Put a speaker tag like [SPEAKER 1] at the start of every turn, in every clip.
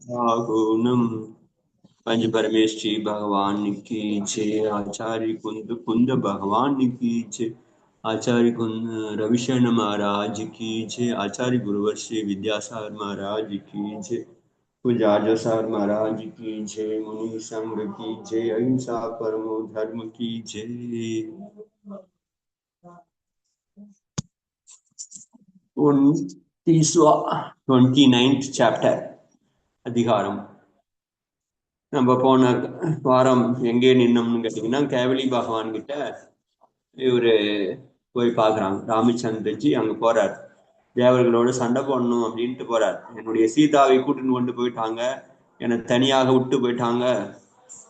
[SPEAKER 1] आगुणम पंच परमेश जी भगवान की जय। आचार्य कुंद कुंद भगवान की जय। आचार्य कुंद रविशरण महाराज की जय। आचार्य गुरुवर्षि विद्यासागर महाराज की जय। पूज्य आर्य सागर महाराज की जय। मुनि संघ की जय। अहिंसा परमो धर्म की जय। 29th chapter அதிகாரம். நம்ம போன வாரம் எங்கே நின்னோம்னு கேட்டீங்கன்னா, கேவலி பகவான் கிட்ட இவரு போய் பாக்குறாங்க. ராமச்சந்திரஜி அங்க போறார். தேவர்களோட சண்டை போடணும் அப்படின்ட்டு போறார். என்னுடைய சீதாவை கூட்டின்னு கொண்டு போயிட்டாங்க, என்னை தனியாக விட்டு போயிட்டாங்க,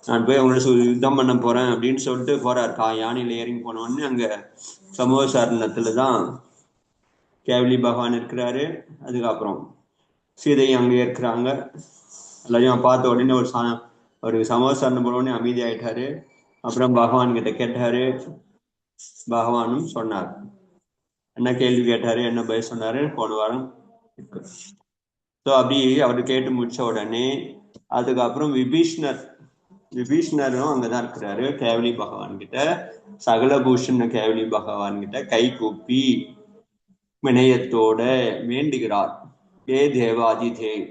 [SPEAKER 1] நான் போய் அவங்களோட யுத்தம் பண்ண போறேன் அப்படின்னு சொல்லிட்டு போறார். யானையில இறங்கி போனோடனே அங்க சமூக சாரணத்துலதான் கேவலி பகவான் இருக்கிறாரு. அதுக்கப்புறம் சீதையும் அங்கே இருக்கிறாங்க. எல்லாரையும் பார்த்த உடனே ஒரு சமோசாரணம் போன உடனே அமைதி ஆயிட்டாரு. அப்புறம் பகவான் கிட்ட கேட்டாரு. பகவானும் சொன்னார். என்ன கேள்வி கேட்டாரு, என்ன பதில் சொன்னாரு போன வாரம். ஸோ அப்படி அவர் கேட்டு முடிச்ச உடனே அதுக்கப்புறம் விபீஷ்ணரும் அங்கதான் இருக்கிறாரு. கேவலி பகவான் கிட்ட சகலபூஷன் கேவலி பகவான் கிட்ட கை கூப்பி வினயத்தோட வேண்டுகிறார். ஏ தேவாதி தேவ்,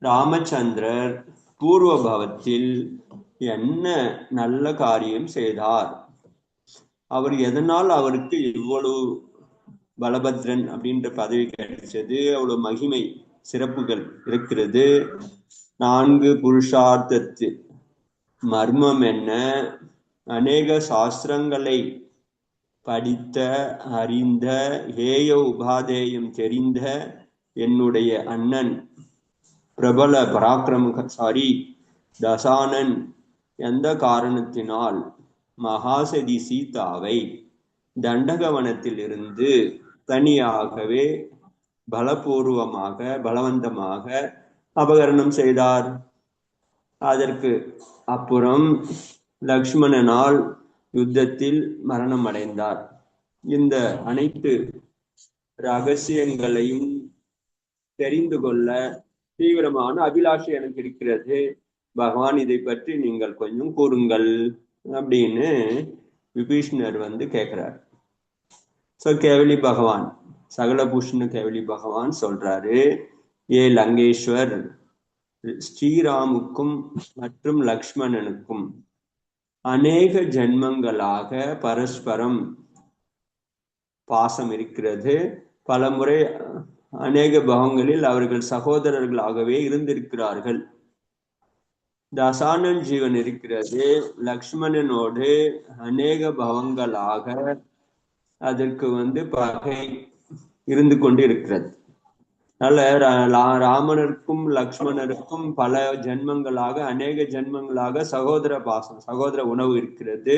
[SPEAKER 1] ராமச்சந்திரர் பூர்வ பவத்தில் என்ன நல்ல காரியம் செய்தார்? அவர் எதனால் அவருக்கு இவ்வளவு பலபத்ரன் அப்படின்ற பதவி கிடைச்சது? அவ்வளவு மகிமை சிறப்புகள் இருக்கிறது. 4 புருஷார்த்தத்து மர்மம் என்ன? அநேக சாஸ்திரங்களை படித்த அறிந்த ஏய உபாதேயம் தெரிந்த என்னுடைய அண்ணன் பிரபல பராக்கிரமசாரி தசானன் எந்த காரணத்தினால் மகாசதி சீதாவை தண்டகவனத்தில் இருந்து தனியாகவே பலபூர்வமாக பலவந்தமாக அபகரணம் செய்தார்? அதற்கு அப்புறம் லக்ஷ்மணனால் யுத்தத்தில் மரணம் அடைந்தார். இந்த அனைத்து ரகசியங்களையும் தெரிந்து கொள்ள தீவிரமான அபிலாஷை எனக்கு இருக்கிறது. பகவான், இதை பற்றி நீங்கள் கொஞ்சம் கூறுங்கள் அப்படின்னு விபீஷ்ணர் கேட்கிறார். சோ கேவலி பகவான், சகலபூஷண கேவலி பகவான் சொல்றாரு, ஏ லங்கேஸ்வர், ஸ்ரீராமுக்கும் மற்றும் லக்ஷ்மணனுக்கும் அநேக ஜென்மங்களாக பரஸ்பரம் பாசம் இருக்கிறது. பல முறை அநேக பவங்களில் அவர்கள் சகோதரர்களாகவே இருந்திருக்கிறார்கள். தசானன் ஜீவன் இருக்கிறது. லக்ஷ்மணனோடு அநேக பவங்களாக அதற்கு பகை இருந்து கொண்டு இருக்கிறது. ராமனருக்கும் லக்ஷ்மணருக்கும் பல ஜென்மங்களாக அநேக ஜென்மங்களாக சகோதர பாசம், சகோதர உணவு இருக்கிறது.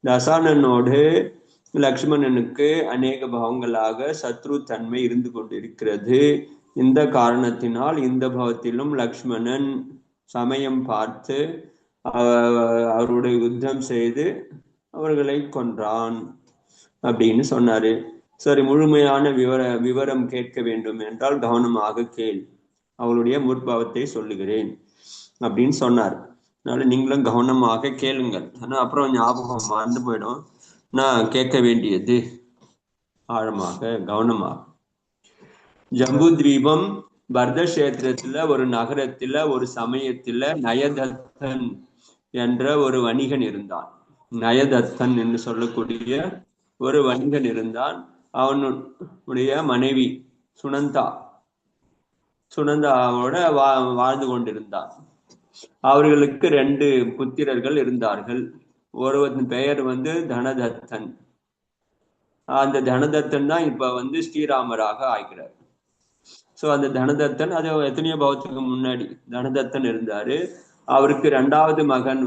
[SPEAKER 1] தசானனோடு லக்ஷ்மணனுக்கு அநேக பவங்களாக சத்ரு தன்மை இருந்து கொண்டிருக்கிறது. இந்த காரணத்தினால் இந்த பவத்திலும் லக்ஷ்மணன் சமயம் பார்த்து அவருடைய யுத்தம் செய்து அவர்களை கொன்றான் அப்படின்னு சொன்னாரு. சரி, முழுமையான விவரம் கேட்க வேண்டும் என்றால் கவனமாக கேள், அவளுடைய முற்பவத்தை சொல்லுகிறேன் அப்படின்னு சொன்னார். அதனால நீங்களும் கவனமாக கேளுங்கள். ஆனா அப்புறம் ஞாபகம் மறந்து போயிடும். நான் கேட்க வேண்டியது ஆழமாக கவனமாக. ஜம்பு தீபம் பரதக்ஷேத்திரத்துல ஒரு நகரத்துல ஒரு சமயத்துல நயதத்தன் என்ற ஒரு வணிகன் இருந்தான். நயதத்தன் என்று சொல்லக்கூடிய ஒரு வணிகன் இருந்தான். அவனுடைய மனைவி சுனந்தாவோட வாழ்ந்து கொண்டிருந்தான். அவர்களுக்கு 2 புத்திரர்கள் இருந்தார்கள். ஒருவன் பெயர் தனதத்தன். அந்த தனதத்தன் தான் இப்ப ஸ்ரீராமராக ஆகிறார். சோ அந்த தனதத்தன், அது எத்தனையோ பவத்துக்கு முன்னாடி தனதத்தன் இருந்தாரு. அவருக்கு 2வது மகன்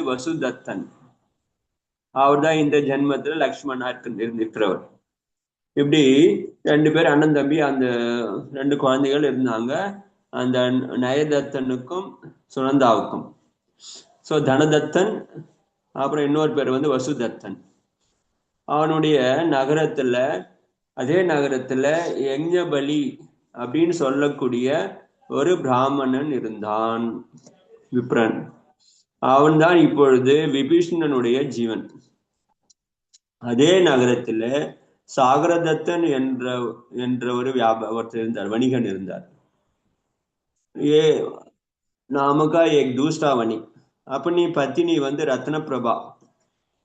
[SPEAKER 1] வசுதத்தன். அவர் தான் இந்த ஜென்மத்துல லக்ஷ்மணா இருக்கிறவர். இப்படி 2 பேர் அண்ணன் தம்பி, அந்த 2 குழந்தைகள் இருந்தாங்க, அந்த நயதத்தனுக்கும் சுனந்தாவுக்கும். சோ தனதத்தன், அப்புறம் இன்னொரு பேர் வசுதத்தன். அவனுடைய நகரத்துல, அதே நகரத்துல யஜ்ஞபலி அப்படின்னு சொல்லக்கூடிய ஒரு பிராமணன் இருந்தான், விப்ரன். அவன்தான் இப்பொழுது விபீஷணனுடைய ஜீவன். அதே நகரத்துல சாகரதத்தன் என்ற ஒரு ஒருத்தர் இருந்தார், வணிகன் இருந்தார். ये नाम का एक दूसरा वणिक, अपनी पत्नी வந்து ரத்னபிரபா.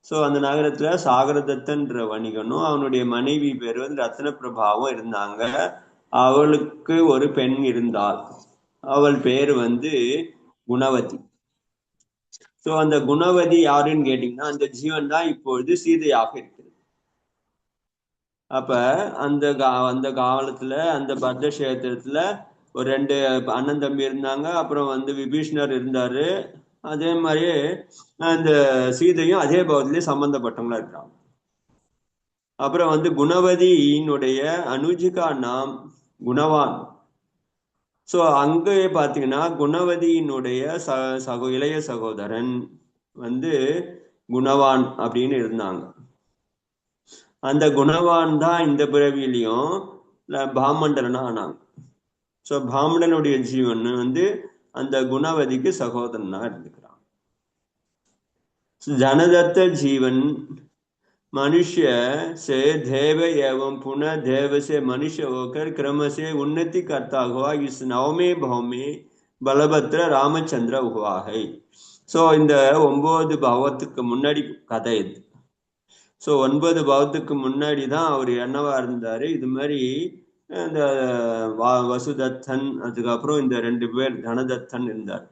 [SPEAKER 1] ஸோ அந்த நகரத்துல சாகரதத்தன்ற வணிகனும் அவனுடைய மனைவி பேர் வந்து ரத்னபிரபாவும் இருந்தாங்க. அவளுக்கு ஒரு பெண் இருந்தாள். அவள் பேர் வந்து குணவதி. ஸோ அந்த குணவதி யாருன்னு கேட்டீங்கன்னா அந்த ஜீவன் தான் இப்பொழுது சீதையாக இருக்கிறது. அப்ப அந்த காலத்துல அந்த பத்ரக்ஷேத்திரத்துல ஒரு 2 அண்ணன் தம்பி இருந்தாங்க. அப்புறம் வந்து விபீஷ்ணர் இருந்தாரு. அதே மாதிரியே அந்த சீதையும் அதே பாவத்திலேயே சம்பந்தப்பட்டவங்களா இருக்கிறாங்க. அப்புறம் வந்து குணவதியினுடைய அனுஜிகா நாம் குணவான். ஸோ அங்கே பாத்தீங்கன்னா குணவதியினுடைய இளைய சகோதரன் வந்து குணவான் அப்படின்னு இருந்தாங்க. அந்த குணவான் தான் இந்த பிறவிலையும் பாமண்டலனா ஆனாங்க. ஸோ பாமண்டனுடைய ஜீவன் வந்து அந்த குணவதிக்கு சகோதரனா இருந்துக்கிறான். ஜனதத்த ஜீவன் मनुष्य से देव एवं पुनः देव से मनुष्य होकर क्रम से उन्नति करता हुआ इस नवमे भाव में बलभद्र रामचंद्र हुआ है. ஸோ இந்த 9 பாவத்துக்கு முன்னாடி கதை இது. ஸோ 9 பாவத்துக்கு முன்னாடி தான் அவர் என்னவா இருந்தாரு, இது மாதிரி இந்த வசுதத்தன், அதுக்கப்புறம் இந்த 2 பேர் தனதத்தன் இருந்தார்.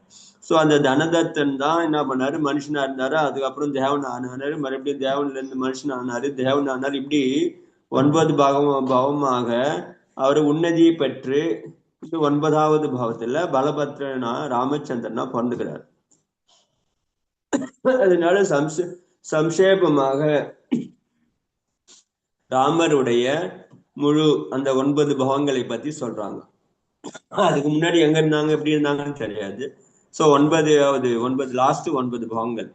[SPEAKER 1] ஸோ அந்த தனதத்தன் தான் என்ன பண்ணாரு, மனுஷனா இருந்தாரு. அதுக்கப்புறம் தேவன் ஆனாரு, மறுபடியும் தேவன்ல இருந்து மனுஷன் ஆனாரு, தேவன் ஆனார். இப்படி 9 பாவமாக அவர் உன்னதியை பெற்று 9வது பாவத்துல பலபத்ரனா ராமச்சந்திரனா பிறந்துக்கிறார். அதனால சம்ஷேபமாக ராமருடைய முழு அந்த 9 பாவங்களை பத்தி சொல்றாங்க. அதுக்கு முன்னாடி எங்க இருந்தாங்க, எப்படி இருந்தாங்கன்னு தெரியாது. ஸோ 9 லாஸ்ட் 9 பாவங்கள்.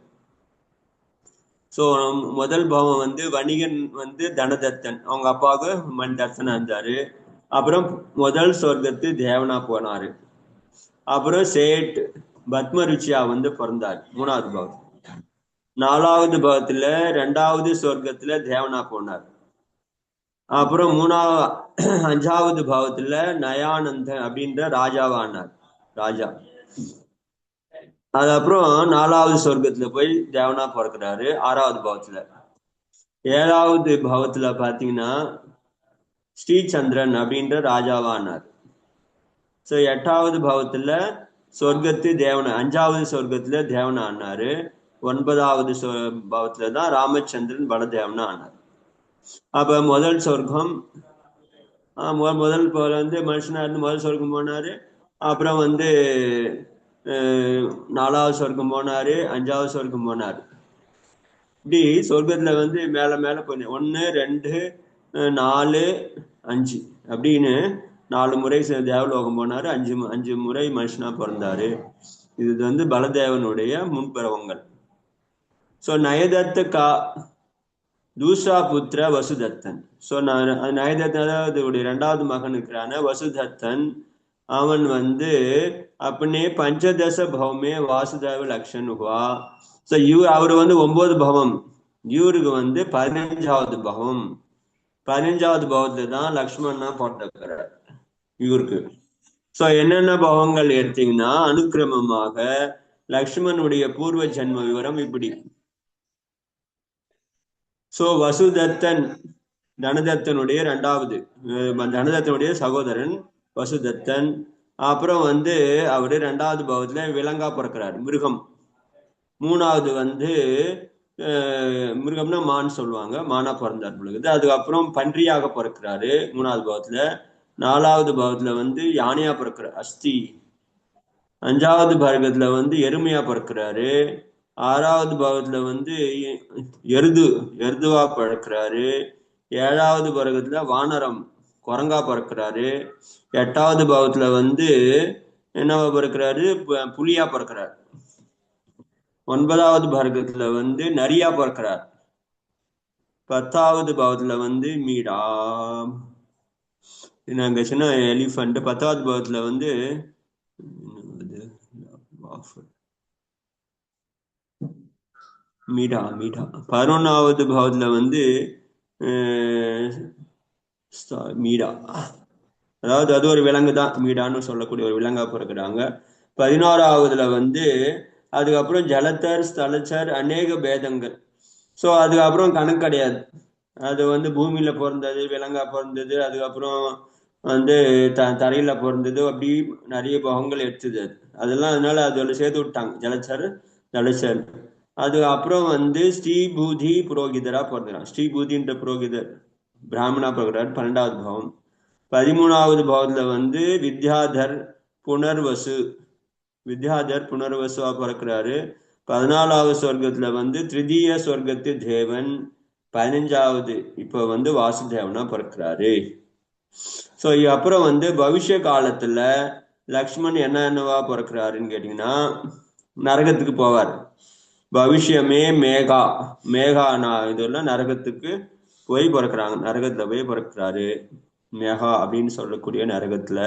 [SPEAKER 1] ஸோ முதல் பாவம் வந்து வணிகன் வந்து தனதத்தன், அவங்க அப்பாவுக்கு மணிதர்சனா இருந்தாரு. அப்புறம் முதல் சொர்க்கத்து தேவனா போனாரு. அப்புறம் சேட் பத்மருச்சியா வந்து பிறந்தார் 3வது பாவம். 4வது பாவத்துல 2வது சொர்க்கத்துல தேவனா போனார். அப்புறம் 5வது பாவத்துல நயானந்தன் அப்படின்ற ராஜாவானார், ராஜா. அது அப்புறம் 4வது சொர்க்கத்துல போய் தேவனா பிறக்கிறாரு 6வது பாவத்துல. 7வது பாவத்துல பாத்தீங்கன்னா ஸ்ரீசந்திரன் அப்படின்ற ராஜாவானார். ஸோ 8வது பாவத்துல சொர்க்கத்து தேவன, 5வது சொர்க்கத்துல தேவனா ஆனாரு. 9வது பாவத்துல தான் ராமச்சந்திரன் பலதேவனா ஆனார். அப்ப முதல் சொர்க்கம், முதல் வந்து மனுஷனா இருந்து முதல் சொர்க்கம் போனாரு. அப்புறம் வந்து 4வது சொர்க்கம் போனாரு, 5வது சொர்க்கம் போனாரு. இப்படி சொர்க்கத்துல வந்து மேல மேல போன 1 2 4 5 அப்படின்னு 4 முறை தேவலோகம் போனாரு, 5 முறை மனுஷனா பிறந்தாரு. இது வந்து பலதேவனுடைய முன்புறவங்கள். ஸோ நயதத்த தூசா புத்திர வசுதத்தன். ஸோ நயதத்தன், அதாவது 2வது மகன் இருக்கிறான வசுதத்தன், அவன் வந்து अपने पंचदश भाव में वासुदेव लक्षण हुआ. ஸோ அவர் வந்து 9 பவம், இவருக்கு வந்து 15வது பவம். 15வது பவத்துல தான் லக்ஷ்மணா பிறந்திருக்கிறார் இவருக்கு. ஸோ என்னென்ன பவங்கள் எடுத்தீங்கன்னா அனுக்கிரமமாக லக்ஷ்மணுடைய பூர்வ ஜென்ம விவரம் இப்படி. ஸோ வசுதத்தன் தனதத்தனுடைய 2வது, தனதத்தனுடைய சகோதரன் வசுதத்தன். அப்புறம் வந்து அவரு 2வது பாவத்துல விலங்கா பிறக்கிறார், மிருகம். 3வது வந்து மிருகம்னா மான் சொல்லுவாங்க, மானா பிறந்தார் பொழுது. அதுக்கப்புறம் பன்றியாக பிறக்கிறாரு 3வது பாவத்துல. 4வது பாவத்துல வந்து யானையா பிறக்கிறார், அஸ்தி. 5வது பாகத்துல வந்து எருமையா பிறக்கிறாரு. 6வது பாவத்துல வந்து எருதுவா பிறக்கிறாரு. 7வது பாகத்துல வானரம், குரங்கா பிறக்கிறாரு. 8வது பாவத்துல வந்து என்னவா பிறக்கிறாரு, புலியா பிறக்கிறார். 9வது பாகத்துல வந்து நரியா பிறக்கிறார். 10வது பாவத்துல வந்து மீடா, நாங்க சின்ன எலிஃபண்ட். 10வது பாவத்துல வந்து மீடா மீடா 11வது பாவத்துல வந்து மீடா, அதாவது அது ஒரு விலங்கு தான், மீடான்னு சொல்லக்கூடிய ஒரு விலங்கா பிறக்கிறாங்க. 11வதுல வந்து அதுக்கப்புறம் ஜலத்தர் ஸ்தலச்சர் அநேக பேதங்கள். ஸோ அதுக்கப்புறம் கணக்கு கிடையாது. அது வந்து பூமியில பிறந்தது, விலங்கா பிறந்தது, அதுக்கப்புறம் வந்து தரையில பிறந்தது, அப்படி நிறைய பாகங்கள் எடுத்தது. அதெல்லாம் அதனால அதில் சேர்த்து விட்டாங்க ஜலச்சர் ஜலச்சர். அது அப்புறம் வந்து ஸ்ரீபூதி புரோகிதரா பிறக்கிறான். ஸ்ரீபூதின்ற புரோகிதர் பிராமணா பிறக்கிறார் 12வது பாவம். 13வது பாவத்துல வந்து வித்யாதர் புனர்வசு, வித்யாதர் புனர்வசுவா பிறக்கிறாரு. 14வது சொர்க்கத்துல வந்து திருதீய சொர்க்கத்து தேவன். 15வது இப்ப வந்து வாசுதேவனா பிறக்கிறாரு. ஸோ அப்புறம் வந்து பவிஷ்ய காலத்துல லக்ஷ்மண் என்னவா பிறக்கிறாருன்னு கேட்டீங்கன்னா நரகத்துக்கு போவார். பவிஷ்யமே மேகா, மேகா இதெல்லாம் நரகத்துக்கு போய் பிறக்கிறாங்க, நரகத்துல போய் பிறக்கிறாரு மேகா அப்படின்னு சொல்லக்கூடிய நரகத்துல.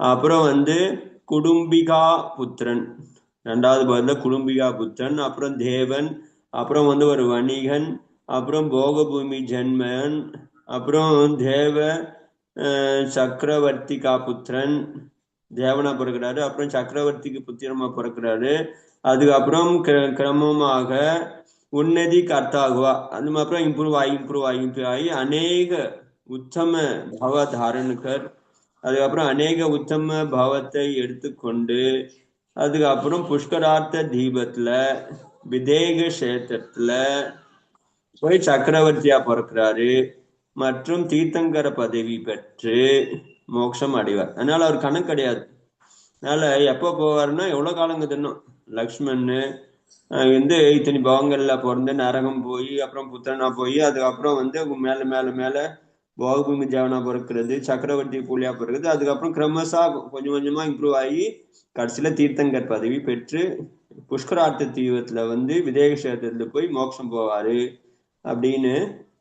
[SPEAKER 1] அப்புறம் வந்து குடும்பிகா புத்திரன், 2வது பாகத்துல குடும்பிகா புத்திரன், அப்புறம் தேவன், அப்புறம் வந்து ஒரு வணிகன், அப்புறம் போகபூமி ஜென்மன், அப்புறம் தேவ சக்கரவர்த்திகா புத்திரன், தேவனா பிறக்கிறாரு. அப்புறம் சக்கரவர்த்திக்கு புத்திரமா பிறக்கிறாரு. அதுக்கப்புறம் கிரமமாக உன்னதி கர்த்தாகுவா, அது அப்புறம் இம்ப்ரூவ் ஆகி அநேக உத்தம பவ தாரணுக்கர். அதுக்கப்புறம் அநேக உத்தம பாவத்தை எடுத்துக்கொண்டு அதுக்கப்புறம் புஷ்கரார்த்த தீபத்துல விதேக கஷேத்திரத்துல போய் சக்கரவர்த்தியா பிறக்கிறாரு மற்றும் தீர்த்தங்கர பதவி பெற்று மோட்சம் அடைவார். அதனால அவர் கணக்கு கிடையாது. அதனால எப்போ போவாருன்னா எவ்வளவு காலங்க தின்னும். லக்ஷ்மண் வந்து இத்தனை பாவங்கள்ல பிறந்து நரகம் போய் அப்புறம் புத்திரனா போய் அதுக்கப்புறம் வந்து மேல மேல மேல போகபூமி தேவனா பிறக்கிறது, சக்கரவர்த்தி கூலியா பிறகுது, அதுக்கப்புறம் கிரமசா கொஞ்சம் கொஞ்சமா இம்ப்ரூவ் ஆகி கடைசியில தீர்த்தங்கர் பதவி பெற்று புஷ்கரார்த்த தீபத்துல வந்து விதேக கஷேத்திரத்துல போய் மோட்சம் போவாரு அப்படின்னு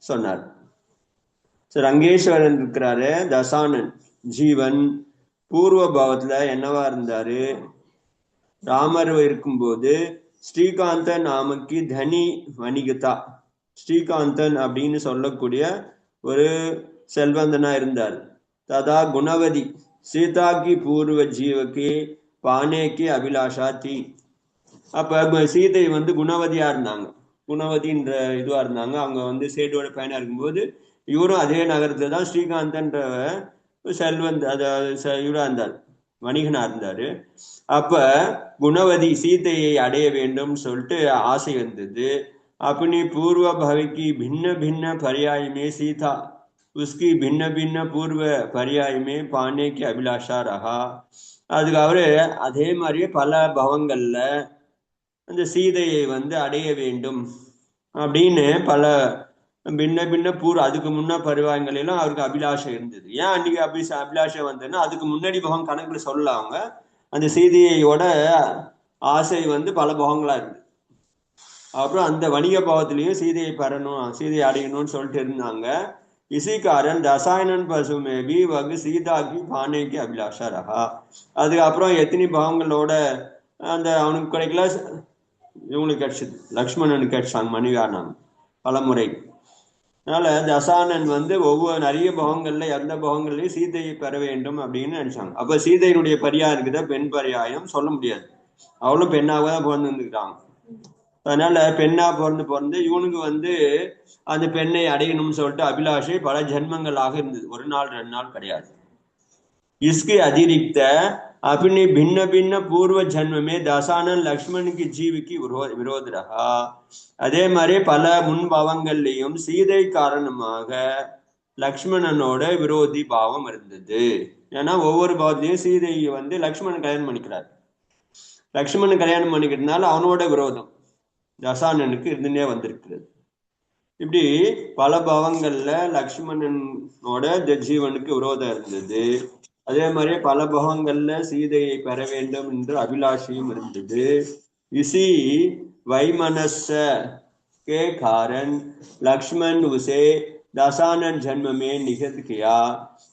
[SPEAKER 1] சொன்னார். ரங்கேஸ்வரன் இருக்கிறாரு தசானன் ஜீவன். பூர்வ பாவத்துல என்னவா இருந்தாரு, ராமர் இருக்கும்போது ஸ்ரீகாந்தன் நாமக்கி தனி வணிகதா, ஸ்ரீகாந்தன் அப்படின்னு சொல்லக்கூடிய ஒரு செல்வந்தனா இருந்தார். ததா குணவதி சீதாக்கி பூர்வ ஜீவக்கு பானேக்கு அபிலாஷா தி. அப்ப சீதை வந்து குணவதியா இருந்தாங்க, குணவதின்ற இதுவா இருந்தாங்க. அவங்க வந்து சேட்டோட பயனா இருக்கும்போது இவரும் அதே நகரத்துல தான் ஸ்ரீகாந்தன்ற செல்வந்த் இவரா இருந்தார், வணிகனா இருந்தாரு. அப்ப குணவதி சீதையை அடைய வேண்டும் சொல்லிட்டு ஆசை வந்தது. अपनी पूर्व भव की भिन्न भिन्न पर्याय में सीता उसकी भिन्न भिन्न पूर्व पर्याय में पाने की अभिलाषा रहा. அதுக்கு அவரு அதே மாதிரியே பல பவங்கள்ல அந்த சீதையை வந்து அடைய வேண்டும் அப்படின்னு பல பின்ன பின்ன அதுக்கு முன்ன பருவங்களெல்லாம் அவருக்கு அபிலாஷை இருந்தது. ஏன் அன்னைக்கு அபிலாஷை வந்ததுன்னா அதுக்கு முன்னாடி பகம் கணக்குல சொல்லலாம். அவங்க அந்த சீதையோட ஆசை வந்து பல பகங்களா இருக்கு. அப்புறம் அந்த வணிக பாவத்திலையும் சீதையை பெறணும், சீதையை அடையணும்னு சொல்லிட்டு இருந்தாங்க. இசைக்காரன் ரசாயனன் பசுமேபி வகு சீதாக்கு பானைக்கு அபிலாஷா ரகா. அதுக்கப்புறம் எத்தனை பாவங்களோட அந்த அவனுக்கு கிடைக்கல, இவங்களுக்கு கிடைச்சது, லக்ஷ்மணனுக்கு கிடைச்சாங்க, மனைவியானாங்க பல முறை. அதனால தசானன் வந்து ஒவ்வொரு நிறைய பாவங்கள்ல எந்த பாவங்கள்லயும் சீதையை பெற வேண்டும் அப்படின்னு நினைச்சாங்க. அப்ப சீதையினுடைய பரியாயம் இருக்குதா, பெண் பரியாயம் சொல்ல முடியாது, அவளும் பெண்ணாக தான் பிறந்து வந்துருக்காங்க. அதனால பெண்ணா பிறந்து இவனுக்கு வந்து அந்த பெண்ணை அடையணும்னு சொல்லிட்டு அபிலாஷை பல ஜென்மங்களாக இருந்தது, ஒரு நாள் 2 நாள் கிடையாது. इसके अतिरिक्त अपने भिन्न भिन्न पूर्व जन्म में दसानन लक्ष्मण की जीव की विरोध रहा. அதே மாதிரி பல முன்பாவங்கள்லையும் சீதை காரணமாக லக்ஷ்மணனோட விரோதி பாவம் இருந்தது. ஏன்னா ஒவ்வொரு பாவத்திலையும் சீதையை வந்து லக்ஷ்மணன் கல்யாணம் பண்ணிக்கிறார். லக்ஷ்மணன் கல்யாணம் பண்ணிக்கிறதுனால அவனோட விரோதம் தசானனுக்கு இருந்துனே வந்திருக்கிறது. இப்படி பல பாவங்கள்ல லக்ஷ்மணனோட ஜீவனுக்கு விரோதம் இருந்தது. அதே மாதிரி பல பாவங்கள்ல சீதையை பெற வேண்டும் என்று அபிலாஷையும் இருந்தது. இசி வைமனச के कारण लक्ष्मण उसे दशानन जन्म में निषेध किया.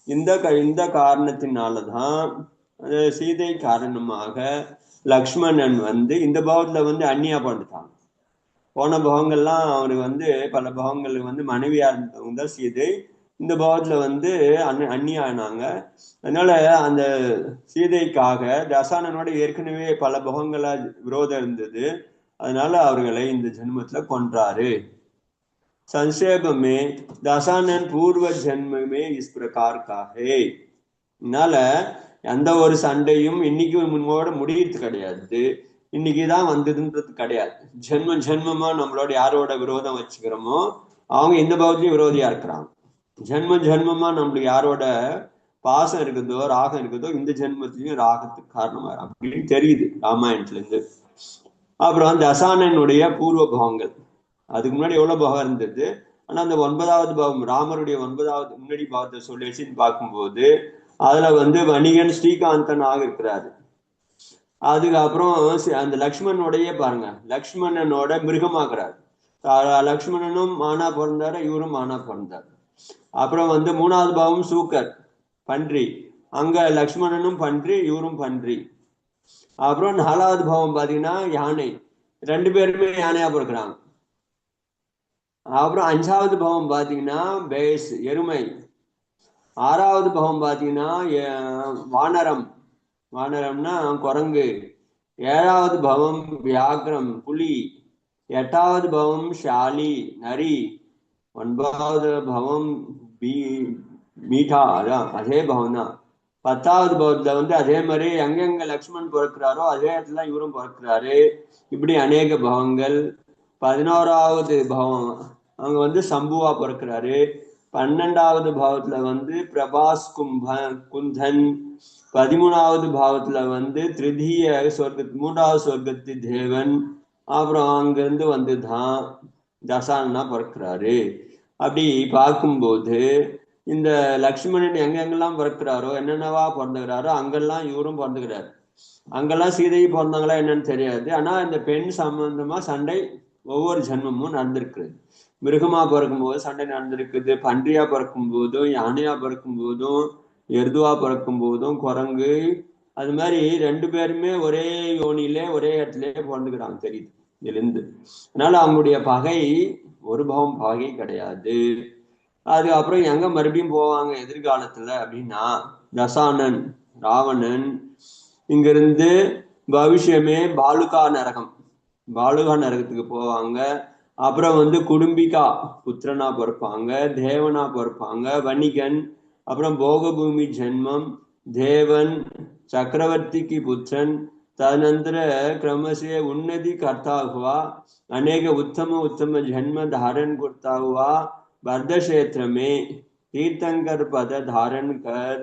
[SPEAKER 1] இந்த காரணத்தினாலதான் சீதை காரணமாக லக்ஷ்மணன் வந்து இந்த பாவத்துல வந்து அந்நியா பண்ணிட்டாங்க. போன பாகங்கள்லாம் அவனுக்கு வந்து பல பாகங்களுக்கு வந்து மனைவியா இருந்தவங்க தான் சீதை. இந்த பாகத்துல வந்து அந்நியானாங்க. அதனால அந்த சீதைக்காக தசானனோட ஏற்கனவே பல பாகங்களா விரோதம் இருந்தது. அதனால அவர்களை இந்த ஜென்மத்துல கொன்றாரு. संक्षेप में दशानन पूर्व जन्म में इस प्रकार का है. இதனால எந்த ஒரு சண்டையும் இன்னைக்கு முன்னோட முடியறது கிடையாது, இன்னைக்குதான் வந்ததுன்றது கிடையாது. ஜென்மம் ஜென்மமா நம்மளோட யாரோட விரோதம் வச்சுக்கிறோமோ அவங்க இந்த பாவத்திலயும் விரோதியா இருக்கிறாங்க. ஜென்மம் ஜென்மமா நம்மளுக்கு யாரோட பாசம் இருக்குதோ ராகம் இருக்குதோ இந்த ஜென்மத்திலயும் ராகத்துக்கு காரணமா அப்படின்னு தெரியுது ராமாயணத்துல இருந்து. அப்புறம் தசானனுடைய பூர்வ பாவங்கள், அதுக்கு முன்னாடி எவ்வளவு பாவம் இருந்தது, ஆனா அந்த 9வது பாவம் ராமருடைய 9வது முன்னாடி பாவத்தை சொல்லி வச்சுன்னு பார்க்கும்போது அதுல வந்து வணிகன் ஸ்ரீகாந்தன் ஆக இருக்கிறாரு. அதுக்கப்புறம் அந்த லக்ஷ்மணனுடைய பாருங்க, லக்ஷ்மணனோட மிருகமாக்குறாரு. லக்ஷ்மணனும் மானா பிறந்தாரு, இவரும் மானா பிறந்தார். அப்புறம் வந்து 3வது பாவம் சூக்கர் பன்றி, அங்க லக்ஷ்மணனும் பன்றி இவரும் பன்றி. அப்புறம் 4வது பாவம் பாத்தீங்கன்னா யானை, 2 பேருமே யானையா பிறக்கிறாங்க. அப்புறம் 5வது பாவம் பாத்தீங்கன்னா பேஸ் எருமை. 6வது பாவம் பாத்தீங்கன்னா வானரம், வானரம்னா குரங்கு. 7வது பாவம் வியாக்ரம் புலி. 8வது பாவம் ஷாலி நரி. 9வது பாவம் மீட்டா, அதான் அதே பாவம் தான். 10வது பாவத்துல வந்து அதே மாதிரி எங்கெங்க லக்ஷ்மண் பிறக்கிறாரோ அதே இடத்துல இவரும் பிறக்கிறாரு. இப்படி அநேக பாவங்கள். 11வது பாவம் அங்க வந்து சம்புவா பிறக்கிறாரு. 12வது பாவத்துல வந்து பிரபாஸ் குந்தன். 13வது பாவத்துல வந்து திருதிய சொர்க்க 3வது சொர்க்கத்து தேவன். அப்புறம் அங்கிருந்து வந்துதான் தசானா பிறக்கிறாரு. அப்படி பார்க்கும்போது இந்த லக்ஷ்மணன் எங்கெங்கெல்லாம் பிறக்கிறாரோ என்னென்னவா பிறந்துக்கிறாரோ அங்கெல்லாம் இவரும் பிறந்துக்கிறாரு. அங்கெல்லாம் சீதையை பிறந்தாங்களா என்னன்னு தெரியாது, ஆனா இந்த பெண் சம்பந்தமா சண்டை ஒவ்வொரு ஜென்மமும் நடந்திருக்கு. மிருகமா பிறக்கும் போது சண்டை நடந்திருக்குது, பன்றியா பிறக்கும் போதும் யானையா பிறக்கும் போதும் எருதுவா பிறக்கும் போதும் குரங்கு. அது மாதிரி 2 பேருமே ஒரே யோனிலே ஒரே இடத்துல பிறந்துக்கிறாங்க தெரியுது இதுல இருந்து. அதனால அவங்களுடைய பகை ஒரு பாவம் பகை கிடையாது. அதுக்கப்புறம் எங்க மறுபடியும் போவாங்க எதிர்காலத்துல அப்படின்னா தசானன் ராவணன் இங்கிருந்து பவிஷ்யமே பாலுகா நரகம், பாலுகா நரகத்துக்கு போவாங்க. அப்புறம் வந்து குடும்பிகா புத்திரனா பிறப்பாங்க, தேவனா பிறப்பாங்க, வணிகன். அப்புறம் போகபூமி ஜென்மம், தேவன், சக்கரவர்த்திக்கு புத்திரன். तदनंतर क्रम से उन्नति करता हुआ अनेक उत्तम उत्तम जन्म धारण करता हुआ भरत क्षेत्र में तीर्थंकर पद धारण कर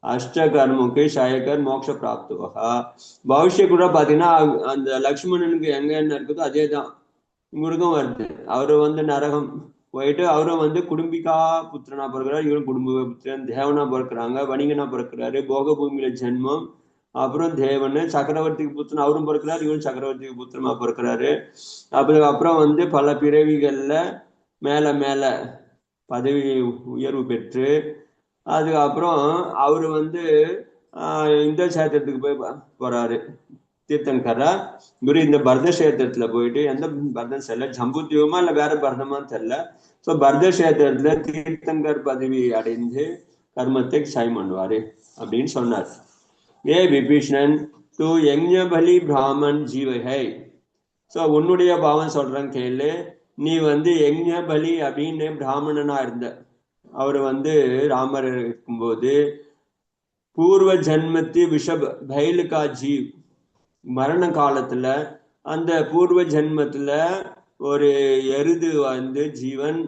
[SPEAKER 1] அஷ்டகர்முக்கு சயகர் மோட்ச பிராப்துவா. பவிஷ்ய கூட பாத்தீங்கன்னா அந்த லக்ஷ்மணனுக்கு எங்க என்ன இருக்குதோ அதே தான் இவருக்கும் வருது. அவரு வந்து நரகம் போயிட்டு அவரும் வந்து குடும்பிகா புத்திரனா பிறக்கிறாரு, இவரும் குடும்ப புத்திரன். தேவனா பிறக்கிறாங்க, வணிகனா பிறக்கிறாரு, போக பூமியில ஜென்மம். அப்புறம் தேவன் சக்கரவர்த்திக்கு புத்திரன் அவரும் பிறக்கிறாரு, இவரும் சக்கரவர்த்திக்கு புத்திரமா பிறக்கிறாரு. அப்புறம் வந்து பல பிறவிகள்ல மேல மேல பதவி உயர்வு பெற்று அதுக்கப்புறம் அவரு வந்து இந்த கஷேத்திரத்துக்கு போய் போறாரு தீர்த்தங்கரா. இவரு இந்த பரத கஷேத்திரத்துல போயிட்டு, எந்த பரதம் தெரியல, ஜம்புத்தியமா இல்ல வேற பரதமான்னு தெரியல. ஸோ பரத கஷேத்திரத்துல தீர்த்தங்கர் பதவி அடைந்து கர்மத்தை க்ஷயம் பண்ணுவாரு அப்படின்னு சொன்னார். ஏ விபீஷணன் தூ யஜ்ஞ பலி பிராமன் ஜீவ ஹை. ஸோ உன்னுடைய பாவம் சொல்றேன் கேளு. நீ வந்து யஜ்ஞ பலி அப்படின்னு பிராமணனா இருந்த. அவர் வந்து ராமர் இருக்கும்போது பூர்வ ஜன்மத்தி விஷப பைலுகா ஜீவ், மரண காலத்துல அந்த பூர்வ ஜென்மத்துல ஒரு எருது வந்து ஜீவன்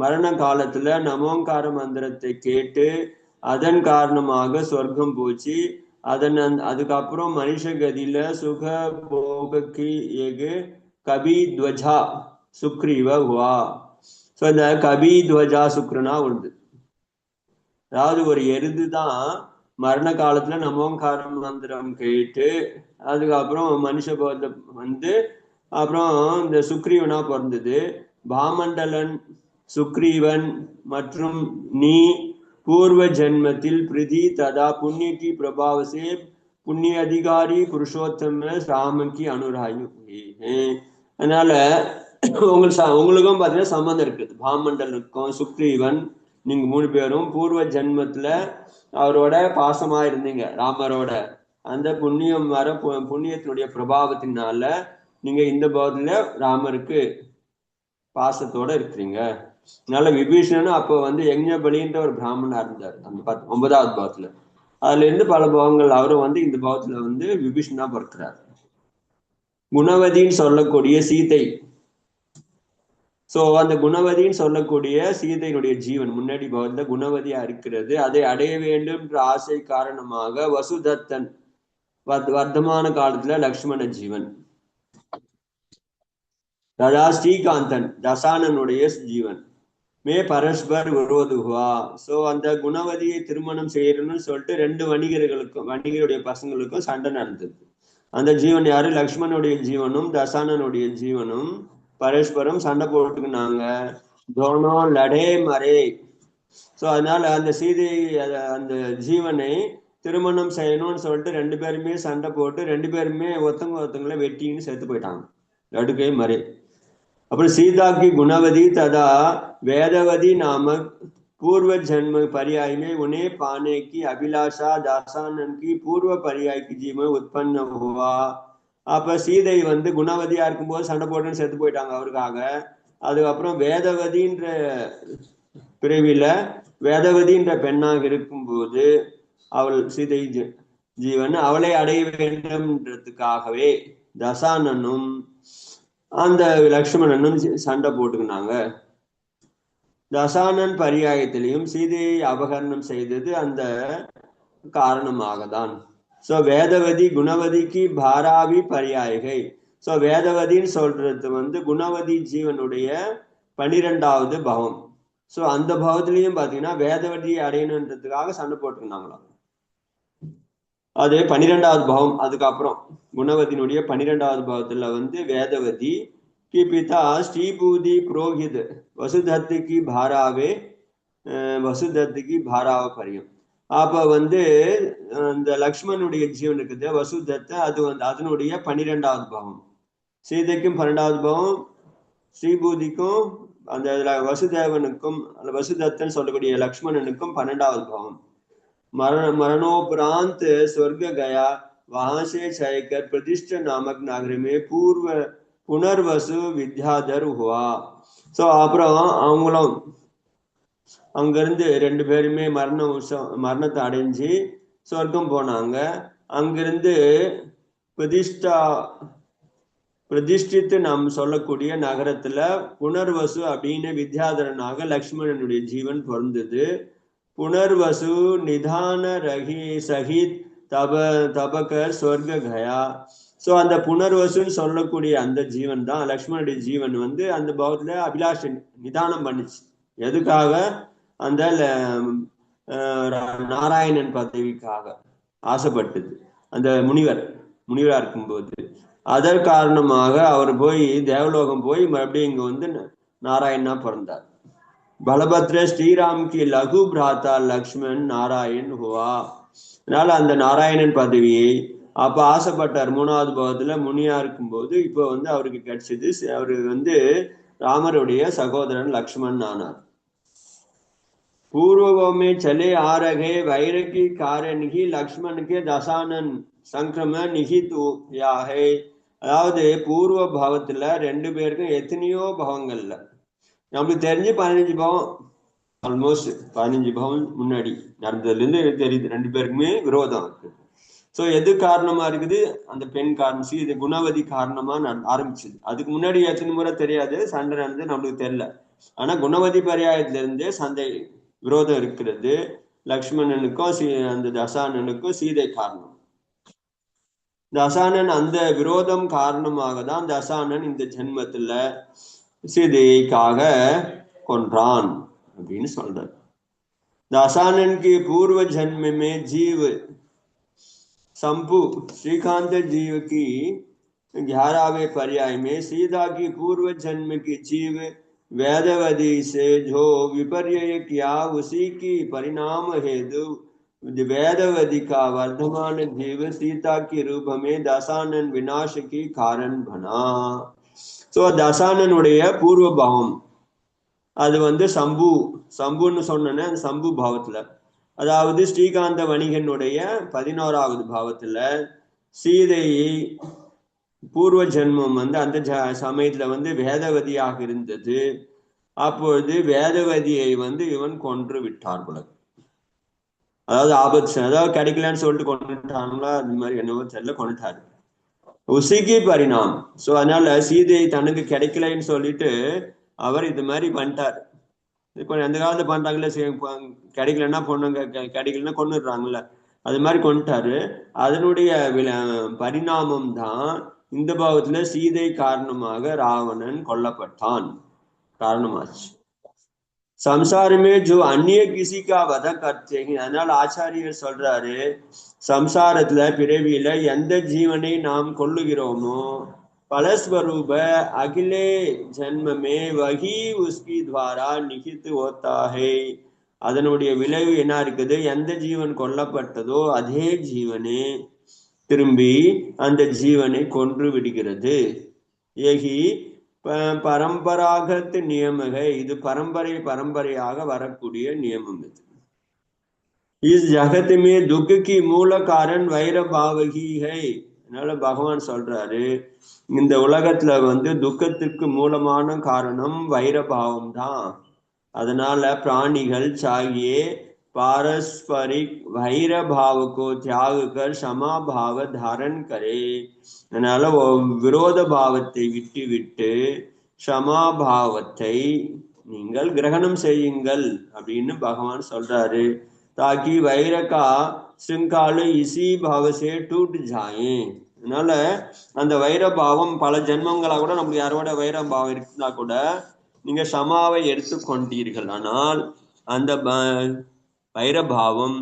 [SPEAKER 1] மரண காலத்துல நமோங்கார மந்திரத்தை கேட்டு அதன் காரணமாக சொர்க்கம் போச்சு. அதுக்கப்புறம் மனுஷ கதியில சுக போகக்கு ஏகு கபி துவஜா சுக்ரீவ ஹுவா. ஸோ இந்த கபி துவஜா சுக்ரனா உண்டு. அதாவது ஒரு எருது தான் மரண காலத்துல நமோங்கார மந்திரம் கேட்டு அதுக்கப்புறம் மனுஷ வந்து அப்புறம் இந்த சுக்ரீவனா பிறந்தது. பாமண்டலன் சுக்ரீவன் மற்றும் நீ பூர்வ ஜென்மத்தில் பிரிதி ததா புண்ணிய की प्रभाव से पुण्य अधिकारी पुरुषोत्तम राम की अनुरागी हुए हैं. அதனால உங்களுக்கும் பாத்தீங்கன்னா சம்பந்தம் இருக்குது. பாமண்டலுக்கும் சுக்ரீவன் நீங்க 3 பேரும் பூர்வ ஜென்மத்துல அவரோட பாசமா இருந்தீங்க, ராமரோட. அந்த புண்ணியம் வர புண்ணியத்தினுடைய பிரபாவத்தினால நீங்க இந்த பாவத்துல ராமருக்கு பாசத்தோட இருக்கிறீங்க. அதனால விபீஷணனும் அப்போ வந்து யஜ்ஞபலின்ற ஒரு பிராமணா இருந்தார் அந்த 9வது பாவத்துல. அதுல இருந்து பல பாவங்கள் அவரும் வந்து இந்த பாவத்துல வந்து விபீஷணா பிறக்கிறார். குணவதின்னு சொல்லக்கூடிய சீதை. சோ அந்த குணவதின்னு சொல்லக்கூடிய சீதையினுடைய ஜீவன் முன்னாடி பாவத்துல குணவதியா இருக்கிறது. அதை அடைய வேண்டும் என்ற ஆசை காரணமாக வசுதத்தன் வர்த்தமான காலத்துல லக்ஷ்மண ஜீவன், ததா ஸ்ரீகாந்தன் தசானனுடைய ஜீவன் மே பரஸ்பர் விரோதுவா. சோ அந்த குணவதியை திருமணம் செய்யணும்னு சொல்லிட்டு 2 வணிகருடைய பசங்களுக்கும் சண்டை நடந்தது. அந்த ஜீவன் யாரு? லக்ஷ்மணுடைய ஜீவனும் தசானனுடைய ஜீவனும் பரஸ்பரம் சண்டை போட்டுக்கினாங்க. தோனோ லடே மரே. சோ அதனால அந்த சீதை அந்த ஜீவனை திருமணம் செய்யணும்னு சொல்லிட்டு 2 பேருமே சண்டை போட்டு 2 பேருமே ஒருத்தங்களை வெட்டின்னு செத்து போயிட்டாங்க, லடுகை மரே. அப்புறம் सीता की गुणवती तथा वेदवती नामक पूर्व जन्म पर्याय में उन्हें पाने की अभिलाषा दासानन की पूर्व पर्याय की जीवन उत्पन्न हुआ. அப்ப சீதை வந்து குணவதியா இருக்கும்போது சண்டை போட்டுன்னு செத்து போயிட்டாங்க அவருக்காக. அதுக்கப்புறம் வேதவதின்ற பிரிவில வேதவதின்ற பெண்ணாக இருக்கும்போது அவள் சீதை ஜீவன் அவளை அடைய வேண்டும்ன்றதுக்காகவே தசானனும் அந்த லக்ஷ்மணனும் சண்டை போட்டுக்கினாங்க. தசானன் பரியாயத்திலையும் சீதையை அபகரணம் செய்தது அந்த காரணமாக தான். சோ வேதவதி குணவதிக்கு பாராவி பரியாயகை. சோ வேதவதின்னு சொல்றது வந்து குணவதி ஜீவனுடைய 12வது பவம். சோ அந்த பவத்திலையும் பாத்தீங்கன்னா வேதவதியை அடையணுன்றதுக்காக சண்டை போட்டுக்கினாங்களாம். அது 12வது பவம். அதுக்கப்புறம் குணவதியினுடைய 12வது பவத்துல வந்து வேதவதி की पिता ஸ்ரீபூதி புரோஹித் வசுதத்து की भारावे வசுதத்து की भाराव பரியம். அப்ப வந்து இந்த லக்ஷ்மணுடைய ஜீவன் இருக்குது வசுதத்து, அது வந்து அதனுடைய 12வது பவம். சீதைக்கும் 12வது பவம், ஸ்ரீபூதிக்கும் அந்த வசுதேவனுக்கும் வசுதத்தன் சொல்லக்கூடிய லக்ஷ்மணனுக்கும் 12வது பவம். मरणोपरांत स्वर्ग गया, वहां से छायकर प्रतिष्ठ नामक नगर में புனர்வசு வித்யாதர் हुआ. ஸோ அப்புறம் அவங்களும் அங்கிருந்து 2 பேருமே மரணத்தை அடைஞ்சு சொர்க்கம் போனாங்க. அங்கிருந்து பிரதிஷ்டித்து நாம் சொல்லக்கூடிய நகரத்துல புனர்வசு அப்படின்னு வித்யாதரனாக லக்ஷ்மணனுடைய ஜீவன் பிறந்தது. புனர்வசு நிதான ரகி சகித் தபகர் சொர்க்க கயா. சோ அந்த புனர்வசுன்னு சொல்லக்கூடிய அந்த ஜீவன் தான் லக்ஷ்மணுடைய ஜீவன் வந்து அந்த பவத்துல அபிலாஷன் நிதானம் பண்ணுச்சு. எதுக்காக? அந்த நாராயணன் பதவிக்காக ஆசைப்பட்டது அந்த முனிவரா இருக்கும்போது. அதன் காரணமாக அவர் போய் தேவலோகம் போய் மறுபடியும் இங்க வந்து நாராயணனா பிறந்தார். பலபத்ர ஸ்ரீராம் கி லகு பிராத்தா லக்ஷ்மண் நாராயண் ஹுவா. அதனால அந்த நாராயணன் பதவியை அப்ப ஆசைப்பட்டார் 3வது பாவத்துல முனியா இருக்கும்போது. இப்போ வந்து அவருக்கு கிடைச்சது. அவரு வந்து ராமருடைய சகோதரன் லக்ஷ்மண் ஆனார். பூர்வமே சலே ஆரகே வைரகி காரணிகி லக்ஷ்மணுக்கே தசானன் சங்கிரம நிகிது யாகே. அதாவது பூர்வ பாவத்துல 2 பேருக்கும் எத்தனையோ பாவங்கள்ல நம்மளுக்கு தெரிஞ்சு 15 பாவம், ஆல்மோஸ்ட் 15 பாவம் முன்னாடி நடந்ததுல இருந்து தெரியுது 2 பேருக்குமே விரோதம் இருக்கு. சோ எது காரணமா இருக்குது? அந்த பெண் காரணம் இது குணவதி காரணமா ஆரம்பிச்சது. அதுக்கு முன்னாடி எத்தனை முறை தெரியாது, சண்டை நடந்து நம்மளுக்கு தெரியல. ஆனா குணவதி பரியாயத்துல இருந்தே சண்டை விரோதம் இருக்கிறது. லக்ஷ்மணனுக்கும் அந்த தசானனுக்கும் சீதை காரணம். தசானன் அந்த விரோதம் காரணமாக தான் தசானன் இந்த ஜென்மத்துல சீதைக்காக கொன்றான் அப்படின்னு சொல்றார். दशानन के पूर्व जन्म में जीव संपु श्रीकांत जीव की 11वें पर्याय में सीता की पूर्व जन्म की जीव वेदवदी से जो विपर्य किया उसी की परिणाम हेतु वेदवदी का वर्धमान जीव सीता के रूप में दशानन विनाश की कारण बना. ஸோ தசானனுடைய பூர்வ பாவம் அது வந்து சம்புன்னு சொன்னேன்னு அந்த சம்பு பாவத்துல, அதாவது ஸ்ரீகாந்த வணிகனுடைய 11வது பாவத்துல சீதையை பூர்வ ஜென்மம் வந்து அந்த சமயத்துல வந்து வேதவதியாக இருந்தது. அப்பொழுது வேதவதியை வந்து இவன் கொன்று விட்டார்கள். அதாவது ஆபத்து, அதாவது கிடைக்கலன்னு சொல்லிட்டு கொண்டுட்டாங்களா, அந்த மாதிரி என்னவோ தெரியல, கொண்டுட்டாரு. உசிக்கு பரிணாம். சோ அதனால சீதை தனக்கு கிடைக்கலன்னு சொல்லிட்டு அவர் இது மாதிரி பண்ணிட்டார். இப்போ அந்த காலத்துல பண்றாங்கல்ல, கிடைக்கலன்னா பொண்ணுங்க கிடைக்கலன்னா கொண்டுடுறாங்கல்ல, அது மாதிரி கொண்டுட்டாரு. அதனுடைய பரிணாமம் தான் இந்த பாவத்துல சீதை காரணமாக ராவணன் கொல்லப்பட்டான் காரணமாச்சு. சம்சாரமே ஜோ அந்நிய கிசிக்கா வத கர்த்தேகி. அதனால ஆச்சாரியர் சொல்றாரு, சம்சாரத்துல பிறவியில எந்த ஜீவனை நாம் கொள்ளுகிறோமோ பலஸ்வரூப அகிலே ஜன்மமே வகி உஸ்கி துவாரா நிகித்து ஓத்தாகே. அதனுடைய விளைவு என்ன இருக்குது, எந்த ஜீவன் கொல்லப்பட்டதோ அதே ஜீவனே திரும்பி அந்த ஜீவனை கொன்று விடுகிறது. ஏகி பரம்பராகத்து நியமக. இது பரம்பரையாக வரக்கூடிய நியமம். இது இஸ் ஜகத்துமே துக்கி மூல காரன் வைர பாவகி ஹை. அதனால பகவான் சொல்றாரு, இந்த உலகத்துல வந்து துக்கத்திற்கு மூலமான காரணம் வைரபாவம் தான். அதனால பிராணிகள் சாகியே पारस्परिक वैर भाव को त्याग कर क्षमा भाव धारण करे. அதனால விரோத பாவத்தை விட்டு விட்டு க்ஷமா பாவத்தை நீங்கள் கிரகணம் செய்யுங்கள் அப்படின்னு பகவான் சொல்றாரு. தாக்கி வைரக்கா சிங்காலு இசி பாவசே டூட் ஜாயே. அதனால அந்த வைரபாவம் பல ஜென்மங்களா கூட நமக்கு யாரோட வைரபாவம் இருந்தா கூட நீங்க க்ஷமாவை எடுத்துக்கொண்டீர்கள், ஆனால் அந்த வைரபாவம்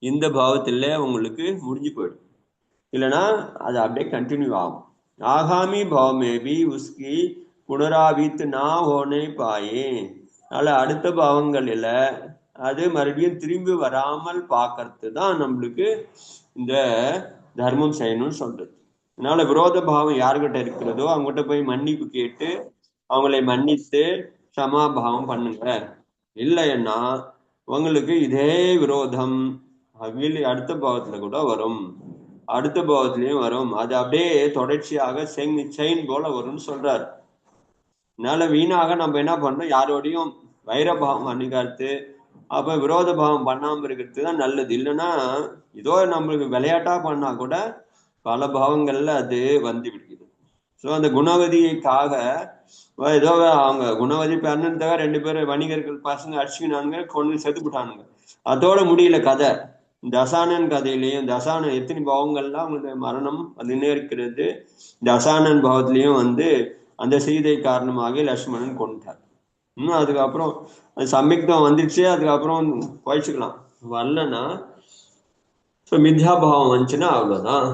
[SPEAKER 1] இந்த பாவத்துல உங்களுக்கு முடிஞ்சு போயிடும், இல்லைன்னா அது அப்படியே கண்டினியூ ஆகும். ஆகாமி பாவமே பி உஸ்கி புனராவித்து நா ஹோனே பாயே. அதனால அடுத்த பாவங்களில அது மறுபடியும் திரும்பி வராமல் பார்க்கறது தான் நம்மளுக்கு இந்த தர்மம் செய்யணும்னு சொல்றது. அதனால விரோத பாவம் யாருக்கிட்ட இருக்கிறதோ அவங்ககிட்ட போய் மன்னிப்பு கேட்டு அவங்களை மன்னித்து சமாபாவம் பண்ணுங்க. இல்லைன்னா உங்களுக்கு இதே விரோதம் அடுத்த பாவத்துல கூட வரும், அடுத்த பாவத்திலயும் வரும். அது அப்படியே தொடர்ச்சியாக செயின் போல வரும்னு சொல்றாரு. அதனால வீணாக நம்ம என்ன பண்றோம், யாரோடையும் வைரபாவம் அணிகாத்து அப்ப விரோத பாவம் பண்ணாம இருக்கிறது தான் நல்லது. இல்லைன்னா ஏதோ நம்மளுக்கு விளையாட்டா பண்ணா கூட பல பாவங்கள்ல அது வந்து விடுகிறது. ஸோ அந்த குணவதிக்காக ஏதோ அவங்க குணவதி பண்ணதுக்காக 2 பேரும் வணிகர்கள் பசங்க அடிச்சுக்கினானுங்க, கொண்டு செத்துப்பிட்டானுங்க. அதோட முடியல கதை. தசானன் கதையிலையும் தசானன் எத்தனை பாவங்கள்லாம் அவங்களுடைய மரணம் அது இருக்கிறது. தசானன் பாவத்திலையும் வந்து அந்த சீதை காரணமாக லட்சுமணன் கொண்டுட்டார். இன்னும் அதுக்கப்புறம் சம்யுக்தம் வந்துச்சு, அதுக்கப்புறம் குறைச்சிக்கலாம். வரலன்னா மித்யாபாவம் வந்துச்சுன்னா அவ்வளவுதான்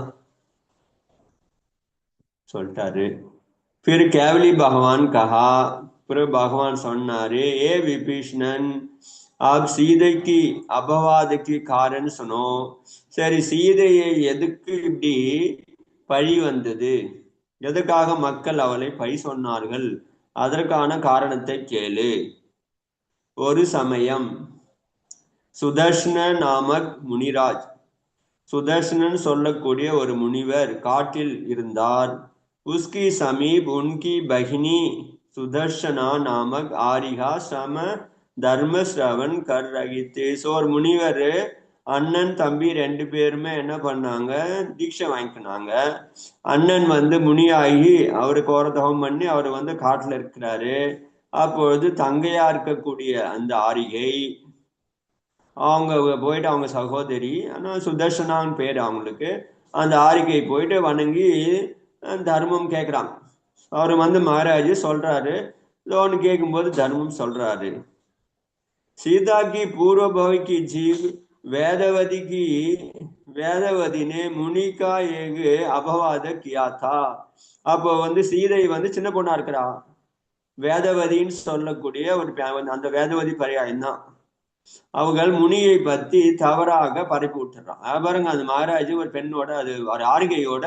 [SPEAKER 1] சொல்லிட்டாரு. फिर केवली भगवान कहा, फिर भगवान சொன்னாரு, ஏ விபீஷ்ணன் आप सीதை की अपवाद की कारण सुनो. சரி, சீதையை எதுக்கு இப்படி பழி வந்தது, எதுக்காக மக்கள் அவளை பழி சொன்னார்கள், அதற்கான காரணத்தை கேளு. ஒரு சமயம் சுதர்ஷன நாமக் முனிராஜ், சுதர்ஷனன் சொல்லக்கூடிய ஒரு முனிவர் காட்டில் இருந்தார். उसकी समीप उनकी बहिनी सुदर्शना नामक आरिहा सम धर्म श्रवण कर रही थी. सो ஒரு முனிவர் அண்ணன் தம்பி 2 பேருமே என்ன பண்ணாங்க, தீட்சை வாங்கிக்கினாங்க. அண்ணன் வந்து முனியாகி அவருக்கு ஓரதவம் பண்ணி அவர் வந்து காட்டுல இருக்கிறாரு. அப்பொழுது தங்கையா இருக்கக்கூடிய அந்த ஆரிகை அவங்க போயிட்டு, அவங்க சகோதரி, ஆனால் சுதர்ஷனான்னு பேர் அவங்களுக்கு, அந்த ஆரிகை போயிட்டு வணங்கி தர்மம் கேட்குறாங்க. அவர் வந்து மகாராஜ் சொல்றாரு, லோன் கேட்கும்போது தர்மம் சொல்றாரு. सीता की पूर्व भव की जीव वेदवती की वेदवती ने मुनि का एक अपवाद किया था. அப்போ வந்து சீதை வந்து சின்ன பொண்ணா இருக்கிறா, வேதவதின்னு சொல்லக்கூடிய ஒரு அந்த வேதவதி பரியாயம் தான். அவர்கள் முனியை பத்தி தவறாக பரப்பி விட்டுறான். பாருங்க, அந்த மகாராஜ் ஒரு பெண்ணோட, அது ஒரு ஆரிகையோட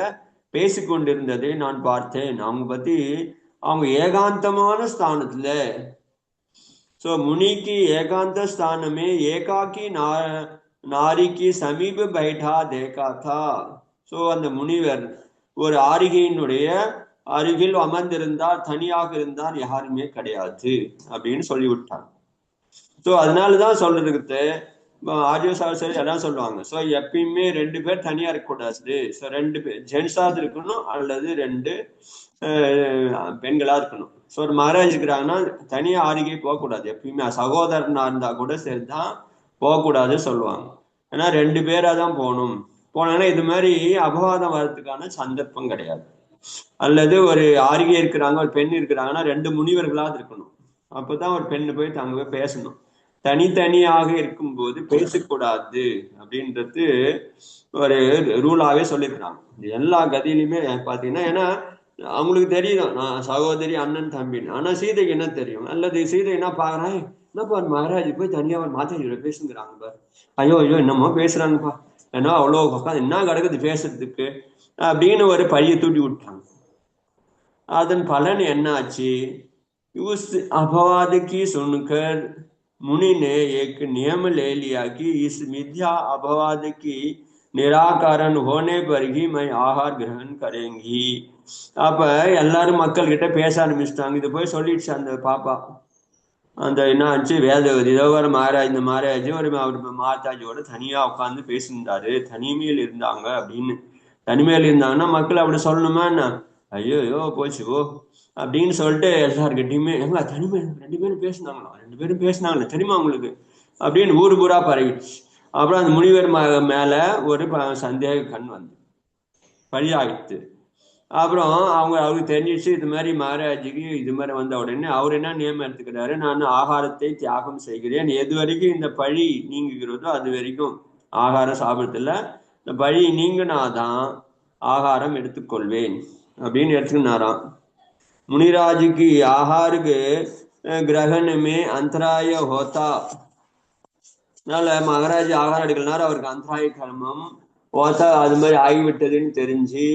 [SPEAKER 1] பேசிக்கொண்டிருந்ததை நான் பார்த்தேன். அவங்க பத்தி அவங்க ஏகாந்தமான ஸ்தானத்துல. சோ முனிக்கு ஏகாந்த ஸ்தானமே ஏகாக்கி நாரிக்கு சமீப பைட்டா தேகாத்தா. சோ அந்த முனிவர் ஒரு ஆரிகையினுடைய அருகில் அமர்ந்திருந்தார், தனியாக இருந்தார், யாருமே கிடையாது அப்படின்னு சொல்லிவிட்டார். ஸோ அதனாலதான் சொல்றதுக்கு ஆடியோ சாஸ்திரி எல்லாம் சொல்லுவாங்க. ஸோ எப்பயுமே 2 பேர் தனியா இருக்கக்கூடாது. ஸோ 2 பேர் ஜென்ஸாவது இருக்கணும் அல்லது 2 பெண்களா இருக்கணும். ஸோ ஒரு மகாராஜ் இருக்கிறாங்கன்னா தனியா ஆரிகை போகக்கூடாது. எப்பயுமே சகோதரனா இருந்தா கூட சரிதான், போகக்கூடாதுன்னு சொல்லுவாங்க. ஏன்னா 2 பேரா தான் போகணும். போனாங்கன்னா இது மாதிரி அபவாதம் வர்றதுக்கான சந்தர்ப்பம் கிடையாது. அல்லது ஒரு ஆரிகை இருக்கிறாங்க, ஒரு பெண் இருக்கிறாங்கன்னா 2 முனிவர்களாவது இருக்கணும். அப்பதான் ஒரு பெண்ணு போய் அங்க போய் பேசணும். தனித்தனியாக இருக்கும்போது பேசக்கூடாது அப்படின்றது ஒரு ரூலாவே சொல்லியிருக்கிறாங்க. எல்லா கதையிலுமே பாத்தீங்கன்னா, ஏன்னா அவங்களுக்கு தெரியும் நான் சகோதரி, அண்ணன், தம்பின்னு. ஆனா சீதைக்கு என்ன தெரியும்? அல்லது சீதை என்ன பாக்குறான், என்னப்பா மகாராஜ் போய் தனியா ஒரு மாதாஜியோட பேசுங்கிறாங்க பாரு, ஐயோ ஐயோ என்னமோ பேசுறாங்கப்பா, ஏன்னா அவ்வளவு பக்கம் என்ன கிடக்குது பேசுறதுக்கு அப்படின்னு ஒரு பழியை தூட்டி விட்டாங்க. அதன் பலன் என்ன ஆச்சு? उस अपवाद की सुनकर मुनि ने एक नियम ले लिया कि इस मिथ्या अपवाद की निराकरण होने पर ही मैं आहार ग्रहण करेंगी. அப்ப எல்லாரும் மக்கள் கிட்ட பேச ஆரம்பிச்சிட்டாங்க. இது போய் சொல்லிடுச்சு அந்த பாப்பா. அந்த என்ன ஆச்சு, வேதவதி ஏதோ ஒரு மகாராஜ், இந்த மகாராஜ் ஒரு அவர் மாதாஜியோட தனியா உட்காந்து பேசியிருந்தாரு, தனிமையில் இருந்தாங்க அப்படின்னு. தனிமையில் இருந்தாங்கன்னா மக்கள் அப்படி சொல்லணுமா என்ன? ஐயோ ஐயோ போச்சு ஓ அப்படின்னு சொல்லிட்டு எல்லார்கிட்டையுமே எங்க தனிமையில் 2 பேரும் பேசினாங்களாம், 2 பேரும் பேசினாங்களே தெரியுமா உங்களுக்கு அப்படின்னு ஊர் பூரா பரவிடுச்சு. அப்புறம் அந்த முனிவர் மேல ஒரு சந்தேக கண் வந்து பழியாயிடுத்து. அப்புறம் அவருக்கு தெரிஞ்சிச்சு இது மாதிரி மகாராஜுக்கு இது மாதிரி வந்த உடனே அவர் என்ன நியமம் எடுத்துக்கிறாரு, நான் ஆகாரத்தை தியாகம் செய்கிறேன், எது வரைக்கும் இந்த பழி நீங்குகிறதோ அது வரைக்கும் ஆகாரம் சாப்பிடுறதில்ல, இந்த பழி நீங்கினாதான் ஆகாரம் எடுத்துக்கொள்வேன் அப்படின்னு எடுத்துக்கினாராம். முனிராஜுக்கு ஆகாருக்கு கிரகணமே அந்தராய ஹோத்தா. அதனால மகாராஜ் ஆகாரம் எடுக்கலனாரு, அவருக்கு அந்தராய கிரமம் ஹோத்தா அது மாதிரி ஆகிவிட்டதுன்னு தெரிஞ்சு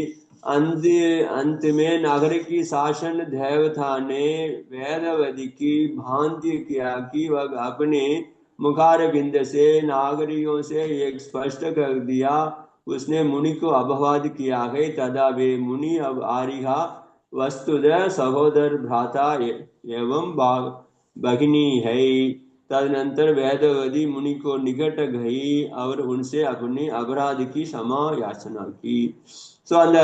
[SPEAKER 1] अंत में नगर की शासन देवता ने वेदवதி की भांति किया कि वह अपने मुखार बिंद से नागरियों से एक स्पष्ट कर दिया। उसने मुनि को अपवाद किया है, तदा वे मुनि अब आरिहा वस्तुतः सहोदर भ्राता एवं भगिनी है। तदनंतर वेदवதி मुनि को निकट गई और उनसे अपने अपराध की क्षमा याचना की. ஸோ அந்த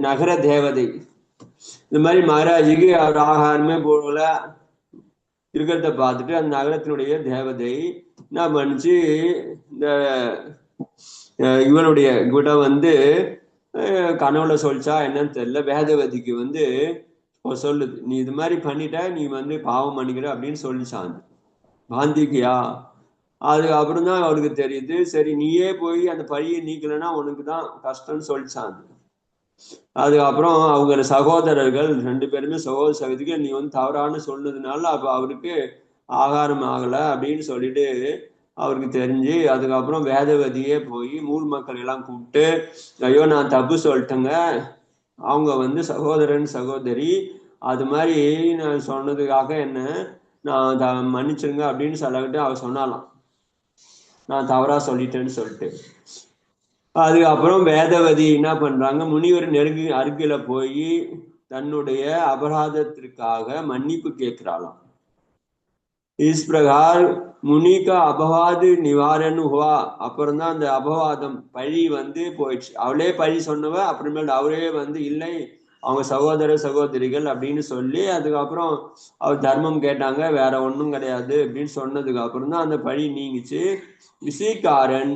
[SPEAKER 1] நகர தேவதை இந்த மாதிரி மகாராஜுக்கு அவர் ஆகாரமே போல இருக்கிறத பார்த்துட்டு அந்த நகரத்தினுடைய தேவதை என்ன பண்ணிச்சு, இந்த இவனுடைய கூட வந்து கனவுல சொல்லிச்சா என்னன்னு தெரியல, வேதவதிக்கு வந்து சொல்லுது, நீ இது மாதிரி பண்ணிட்ட, நீ வந்து பாவம் பண்ணிக்கிற அப்படின்னு சொல்லிச்சான். பாந்திக்கியா அதுக்கப்புறம் தான் அவனுக்கு தெரியுது, சரி நீயே போய் அந்த பழியை நீக்கலைன்னா உனக்கு தான் கஷ்டம்னு சொல்லிச்சான். அதுக்கப்புறம் அவங்க சகோதரர்கள் 2 பேருமே சகோதர சகோதரிக்கு நீ வந்து தவறான சொன்னதுனால அப்ப அவருக்கு ஆகாரம் ஆகலை அப்படின்னு சொல்லிட்டு அவருக்கு தெரிஞ்சு, அதுக்கப்புறம் வேதவதியே போய் மூல் மக்கள் எல்லாம் கூப்பிட்டு, ஐயோ நான் தப்பு சொல்லிட்டேங்க, அவங்க வந்து சகோதரன் சகோதரி, அது மாதிரி நான் சொன்னதுக்காக என்ன நான் மன்னிச்சிருங்க அப்படின்னு சொல்லிட்டு அவர் சொன்னாலாம், நான் தவறா சொல்லிட்டேன்னு சொல்லிட்டு. அதுக்கப்புறம் வேதவதி என்ன பண்றாங்க, முனிவர் அருகில போய் தன்னுடைய அபராதத்திற்காக மன்னிப்பு கேட்கிறாளாம். இஸ் பிரகார் முனி கா அபவாது நிவாரண ஹுவா. அப்புறம் தான் அந்த அபவாதம் பழி வந்து போயிடுச்சு. அவளே பழி சொன்னவ அப்புறமேல் அவரே வந்து இல்லை அவங்க சகோதர சகோதரிகள் அப்படின்னு சொல்லி அதுக்கப்புறம் அவர் தர்மம் கேட்டாங்க, வேற ஒன்றும் கிடையாது அப்படின்னு சொன்னதுக்கு அப்புறம் தான் அந்த பழி நீங்கிச்சு. இசைக்காரன்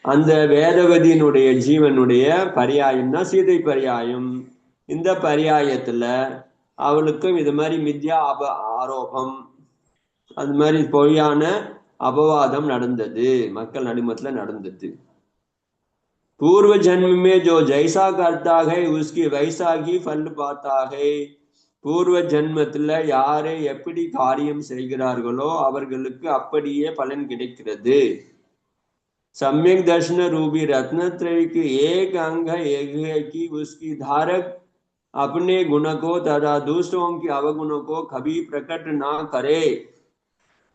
[SPEAKER 1] அந்த வேதவதியினுடைய ஜீவனுடைய பரியாயம் தான் சீதை பரியாயம். இந்த பரியாயத்துல அவளுக்கும் இது மாதிரி மித்யா ஆரோபம், அது மாதிரி பொய்யான அபவாதம் நடந்தது, மக்கள் நடுமத்துல நடந்தது. पूर्व जन्म में जो जैसा करता है उसकी वैसा ही फल पाता है. பூர்வ ஜென்மத்துல யாரை எப்படி காரியம் செய்கிறார்களோ அவர்களுக்கு அப்படியே பலன் கிடைக்கிறது. सम्यक दर्शन रूपी रत्नत्रय की एक अंग एक है कि उसकी धारक अपने गुण को तथा दूसरों की अवगुणों को कभी प्रकट ना करे.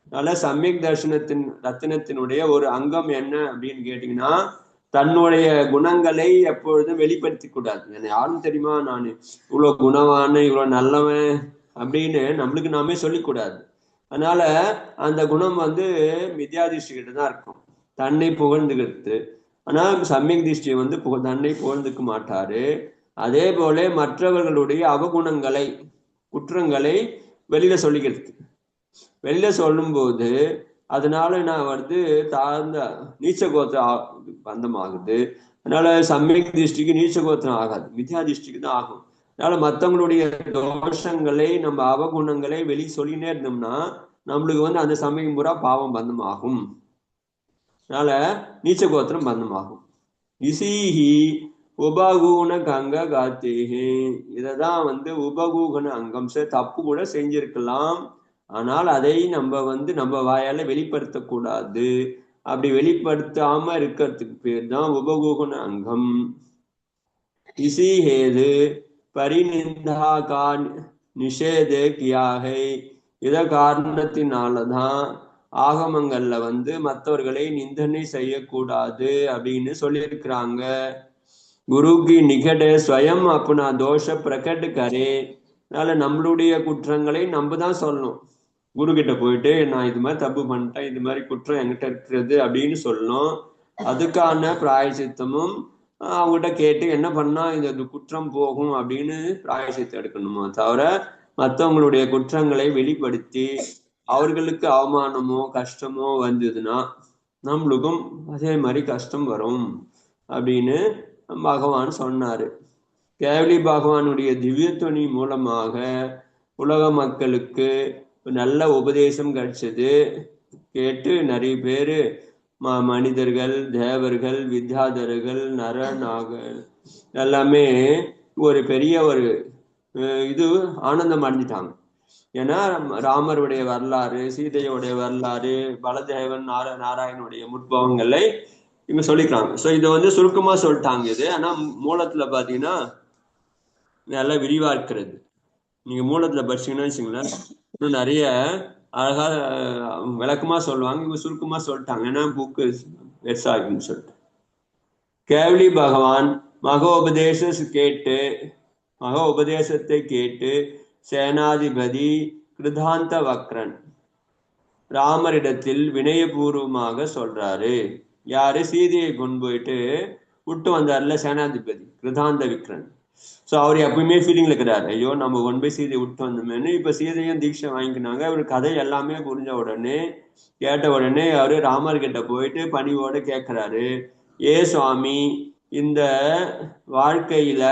[SPEAKER 1] அதனால சமயக் தர்சனத்தின் ரத்தினத்தினுடைய ஒரு அங்கம் என்ன அப்படின்னு கேட்டீங்கன்னா, தன்னுடைய குணங்களை எப்பொழுதும் வெளிப்படுத்தி கூடாது. என்ன யாரும் தெரியுமா, நான் இவ்வளவு குணவான இவ்வளவு நல்லவன் அப்படின்னு நம்மளுக்கு நாமே சொல்லிக்கூடாது. அதனால அந்த குணம் வந்து மித்யாதிஷ்டி கிட்ட தான் இருக்கும், தன்னை புகழ்ந்துகிறது. ஆனா சமயக் திருஷ்டி வந்து தன்னை புகழ்ந்துக்க மாட்டாரு. அதே போல மற்றவர்களுடைய அவகுணங்களை குற்றங்களை வெளியில சொல்லிக்கிறது. வெளியில சொல்லும் போது அதனால நான் வந்து தாழ்ந்த நீச்ச கோத்திரம் பந்தமாகுது. அதனால சமயக் திருஷ்டிக்கு நீச்ச கோத்திரம் ஆகாது, மித்யா திருஷ்டிக்கு தான் ஆகும். அதனால மற்றவங்களுடைய தோஷங்களை நம்ம அவகுணங்களை வெளியே சொல்லினே இருந்தோம்னா நம்மளுக்கு வந்து அந்த சமயம் பூரா பாவம் பந்தமாகும். அதனால நீச்ச கோத்திரம் பந்தமாகும். இசீஹி உபகூன கங்க காத்தேகே, இததான் வந்து உபகூகன அங்கம். தப்பு கூட செஞ்சிருக்கலாம், ஆனால் அதை நம்ம வந்து நம்ம வாயால வெளிப்படுத்தக்கூடாது. அப்படி வெளிப்படுத்தாம இருக்கிறதுக்கு பேர் தான் உபகூகன அங்கம். இசி ஹேது பரிநிந்தா கா நிஷேதே கியாகை, இத காரணத்தினாலதான் ஆகமங்கள்ல வந்து மற்றவர்களை நிந்தனை செய்யக்கூடாது அப்படின்னு சொல்லியிருக்கிறாங்க. குருகி நிகட ஸ்வயம் அப்பனா தோஷ பிரகட் கரே. அதனால நம்மளுடைய குற்றங்களை நம்ம தான் சொல்லணும். குரு கிட்ட போயிட்டு நான் இது மாதிரி தப்பு பண்ணிட்டேன், இது மாதிரி குற்றம் என்கிட்ட இருக்கிறது அப்படின்னு சொல்லணும். அதுக்கான பிராயசித்தமும் அவங்ககிட்ட கேட்டு என்ன பண்ணா இந்த குற்றம் போகும் அப்படின்னு பிராயசித்தம் எடுக்கணுமோ தவிர மற்றவங்களுடைய குற்றங்களை வெளிப்படுத்தி அவர்களுக்கு அவமானமோ கஷ்டமோ வந்ததுன்னா நம்மளுக்கும் அதே மாதிரி கஷ்டம் வரும் அப்படின்னு பகவான் சொன்னாரு. கேவலி பகவானுடைய திவ்யத்துவனி மூலமாக உலக மக்களுக்கு நல்ல உபதேசம் கிடைச்சது. கேட்டு நிறைய பேரு மனிதர்கள், தேவர்கள், வித்யாதர்கள், நரநாகர் எல்லாமே ஒரு பெரிய ஒரு இது ஆனந்தம் அடைஞ்சிட்டாங்க. ஏன்னா ராமருடைய வரலாறு, சீதையோடைய வரலாறு, பலதேவன், நாராயணனுடைய முற்பவங்களை இவங்க சொல்லிக்கிறாங்க. ஸோ இதை வந்து சுருக்கமா சொல்லிட்டாங்க இது. ஆனா மூலத்துல பாத்தீங்கன்னா நல்லா விரிவா இருக்கிறது. நீங்க மூலத்துல படிச்சீங்கன்னா வச்சுங்களேன் இன்னும் நிறைய அழகா விளக்கமா சொல்லுவாங்க. இவங்க சுருக்கமா சொல்லிட்டாங்க, ஏன்னா புக்கு வெர்சாகுன்னு சொல்லிட்டு. கேவலி பகவான் மகா உபதேசத்தை கேட்டு சேனாதிபதி கிருதாந்த வக்ரன் ராமரிடத்தில் வினயபூர்வமாக சொல்றாரு. யாரு? சீதையை கொண்டு போயிட்டு விட்டு வந்தார்ல சேனாதிபதி கிருதாந்த விக்ரன். ஸோ அவர் எப்பவுமே ஃபீலிங்ல இருக்கிறாரு, ஐயோ நம்ம கொண்டு போய் சீதையை விட்டு வந்தோமேனு. இப்ப சீதையும் தீட்சை வாங்கிக்கினாங்க. அவர் கதை எல்லாமே புரிஞ்ச உடனே கேட்ட உடனே அவரு ராமர்கிட்ட போயிட்டு பணிவோட கேட்கிறாரு, ஏ சுவாமி, இந்த வாழ்க்கையில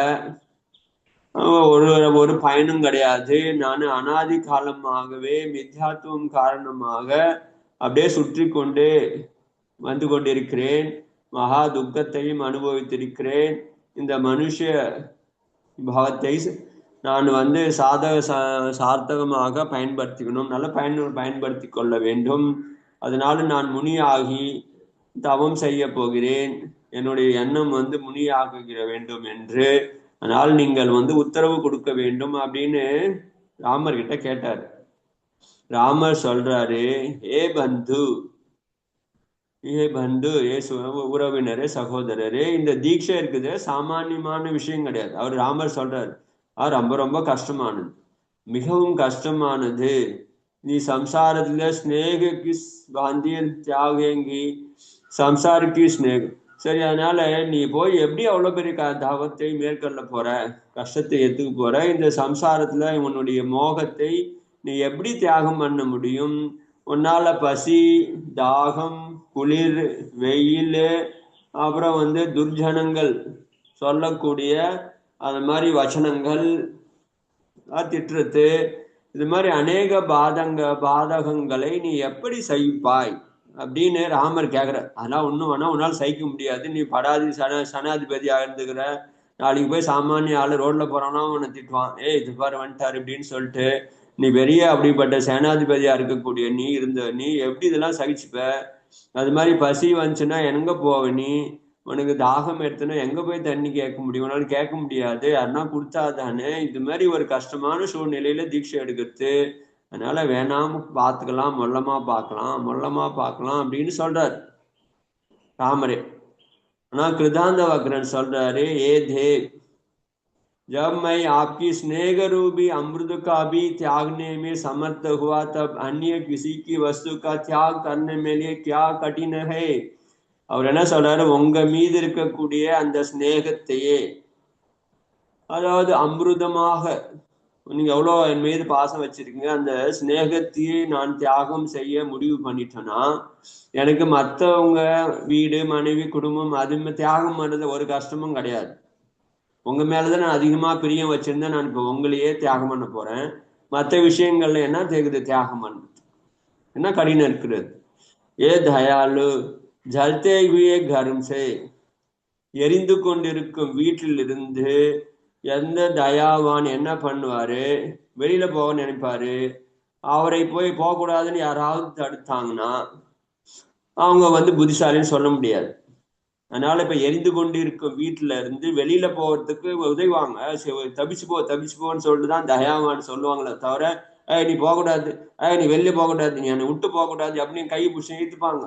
[SPEAKER 1] ஒரு பயனும் கிடையாது. நான் அனாதி காலமாகவே மித்யாத்துவம் காரணமாக அப்படியே சுற்றி கொண்டு வந்து கொண்டிருக்கிறேன். மகா துக்கத்தையும் அனுபவித்திருக்கிறேன். இந்த மனுஷ பாவத்தை நான் வந்து சார்த்தகமாக பயன்படுத்திக்கணும், நல்ல பயன்படுத்தி கொள்ள வேண்டும். அதனால நான் முனியாகி தவம் செய்ய போகிறேன். என்னுடைய எண்ணம் வந்து முனியாகுகிற வேண்டும் என்று. அதனால் நீங்கள் வந்து உத்தரவு கொடுக்க வேண்டும் அப்படின்னு ராமர் கிட்ட கேட்டார். ராமர் சொல்றாரு, ஏ பந்து, உறவினரே, சகோதரரே, இந்த தீட்சை இருக்குது சாமானியமான விஷயம் கிடையாது. அவர் ராமர் சொல்றாரு, ரொம்ப ரொம்ப கஷ்டமானது, மிகவும் கஷ்டமானது. நீ சம்சாரத்துல ஸ்நேகி பாந்தியன் தியாகங்கி சம்சாரிக்கு ஸ்நேகம். சரி, அதனால நீ போய் எப்படி அவ்வளவு பெரிய தாவத்தை மேற்கொள்ள போற, கஷ்டத்தை ஏத்துக்க போற? இந்த சம்சாரத்துல உன்னுடைய மோகத்தை நீ எப்படி தியாகம் பண்ண முடியும்? உன்னால பசி, தாகம், குளிர், வெயில், அப்புறம் வந்து துர்ஜனங்கள் சொல்லக்கூடிய அது மாதிரி வச்சனங்கள், திட்டுறது, இது மாதிரி அநேக பாதகங்களை நீ எப்படி சகிப்பாய் அப்படின்னு ராமர் கேட்குற. அதெல்லாம் ஒன்றும் வேணா உன்னால் சகிக்க முடியாது. நீ படாதி சனாதிபதியாக இருந்துக்கிற, நாளைக்கு போய் சாமானிய ஆளு ரோட்ல போறானா உன்னை திட்டுவான், இது பாரு வந்துட்டாரு இப்படின்னு சொல்லிட்டு. நீ பெரிய அப்படிப்பட்ட சேனாதிபதியா இருக்கக்கூடிய நீ எப்படி இதெல்லாம் சகிச்சுப்ப? அது மாதிரி பசி வந்துச்சுன்னா எங்க போவ நீ? உனக்கு தாகம் எடுத்துனா எங்க போய் தண்ணி கேட்க முடியும்? உன்னால கேட்க முடியாது, யாருன்னா கொடுத்தாதானே. இது மாதிரி ஒரு கஷ்டமான சூழ்நிலையில தீட்சை எடுக்கிறது. அதனால வேணாம பார்த்துக்கலாம், மொல்லமா பார்க்கலாம் அப்படின்னு சொல்றாரு ராமரே. ஆனா கிருதாந்த வக்ரன் சொல்றாரு, ஏ தேவ், जब मैं आपकी स्नेह रूपी अमृत का भी त्यागने में समर्थ हुआ, तब अन्य किसी की वस्तु का त्याग करने में लिए क्या कठिन है? அவர் என்ன சொல்றாரு, உங்க மீது இருக்கக்கூடிய அந்த ஸ்நேகத்தையே, அதாவது அமிர்தமாக நீங்க எவ்வளோ என் மீது பாசம் வச்சிருக்கீங்க, அந்த ஸ்நேகத்தையே நான் தியாகம் செய்ய முடிவு பண்ணிட்டேன்னா எனக்கு மற்றவங்க வீடு மனைவி குடும்பம் அது தியாகம் பண்றது ஒரு கஷ்டமும் கிடையாது. உங்க மேலதான் நான் அதிகமா பிரியம் வச்சிருந்தேன், நான் இப்போ உங்களையே தியாகம் பண்ண போறேன். மற்ற விஷயங்கள்ல என்ன தேகுது தியாகம் பண்ண என்ன கடினம் இருக்கிறது? ஏ தயாலு, ஜல்தே ஹுயே கரும் சே, எரிந்து கொண்டிருக்கும் வீட்டில் இருந்து எந்த தயாவான் என்ன பண்ணுவாரு, வெளியில போக நினைப்பாரு. அவரை போய் போகக்கூடாதுன்னு யாராவது தடுத்தாங்கன்னா அவங்க புத்திசாலின்னு சொல்ல முடியாது. அதனால இப்ப எரிந்து கொண்டு இருக்கும் வீட்டுல இருந்து வெளியில போறதுக்கு உதவுவாங்க. தப்பிச்சு போன்னு சொல்லிட்டுதான் தயாவான்னு சொல்லுவாங்களே தவிர, நீ போகக்கூடாது, நீ வெளில போகக்கூடாது, நீ என்னை விட்டு போகக்கூடாது அப்படின்னு கை பிடிச்சி இழுத்துப்பாங்க.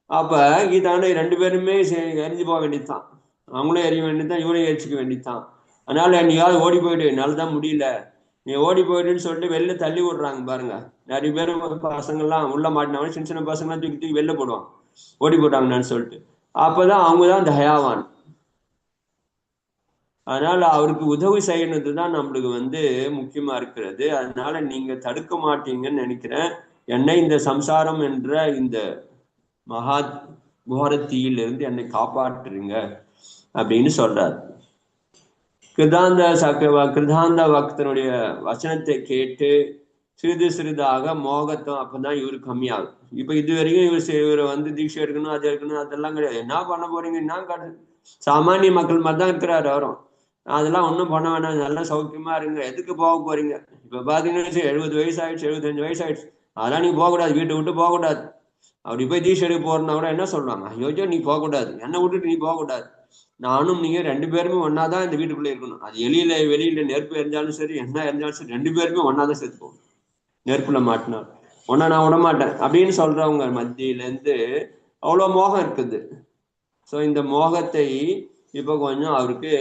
[SPEAKER 1] அப்ப இதான ரெண்டு பேருமே எரிஞ்சு போக வேண்டியதுதான். அவங்களும் எரிய வேண்டியதுதான், இவரையும் எரிச்சிக்க வேண்டியதுதான். அதனால நீயாவது ஓடி போயிடு, என்னாலதான் முடியல, நீ ஓடி போயிடுன்னு சொல்லிட்டு வெளில தள்ளி விடுறாங்க பாருங்க. நிறைய பேர் பசங்கள்லாம் உள்ள மாட்டினாலும் சின்ன சின்ன பசங்களாம் தூக்கி தூக்கி வெளில போடுவாங்க, ஓடி போட்டாங்கன்னு சொல்லிட்டு. அப்பதான் அவங்கதான் தயாவான். அதனால அவருக்கு உதவி செய்யணுதுதான் நம்மளுக்கு முக்கியமா இருக்கிறது. அதனால நீங்க தடுக்க மாட்டீங்கன்னு நினைக்கிறேன். என்னை இந்த சம்சாரம் என்ற இந்த மகா கோரத்தீயிலிருந்து என்னை காப்பாற்றுங்க அப்படின்னு சொல்றார். கிருதாந்த பக்தனுடைய வசனத்தை கேட்டு சிறிது சிறிதாக மோகத்தம் அப்பதான் இவரு கம்மியாகும். இப்ப இது வரைக்கும் இவர் தீட்சை எடுக்கணும், அது எடுக்கணும், அதெல்லாம் கிடையாது. என்ன பண்ண போறீங்க, என்ன சாமானிய மக்கள் மாதிரி தான் இருக்கிறாரு அவரும். அதெல்லாம் ஒன்றும் பண்ண வேணாம், நல்லா சௌக்கியமா இருங்க, எதுக்கு போக போறீங்க? இப்ப பாத்தீங்கன்னா 70 வயசு ஆயிடுச்சு, 75 வயசு ஆயிடுச்சு, அதெல்லாம் நீ போகக்கூடாது, வீட்டை விட்டு போகக்கூடாது. அப்படி போய் தீட்சை எடுக்க போறனா கூட என்ன சொல்றாங்க, ஐயோ நீ போகக்கூடாது, என்னை விட்டுட்டு நீ போகக்கூடாது, நானும் நீங்க ரெண்டு பேருமே ஒன்னாதான் இந்த வீட்டுக்குள்ள இருக்கணும். அது வெளியில நெருப்பு எரிஞ்சாலும் சரி, என்ன எரிஞ்சாலும் சரி, ரெண்டு பேருமே ஒன்னாதான் சேர்த்து போகணும். நெருப்புல மாட்டினார் ஒன்னா நான் விட மாட்டேன் அப்படின்னு சொல்றவங்க மத்தியில இருந்து அவ்வளவு மோகம் இருக்குது. ஸோ இந்த மோகத்தை இப்ப கொஞ்சம் அவருக்கு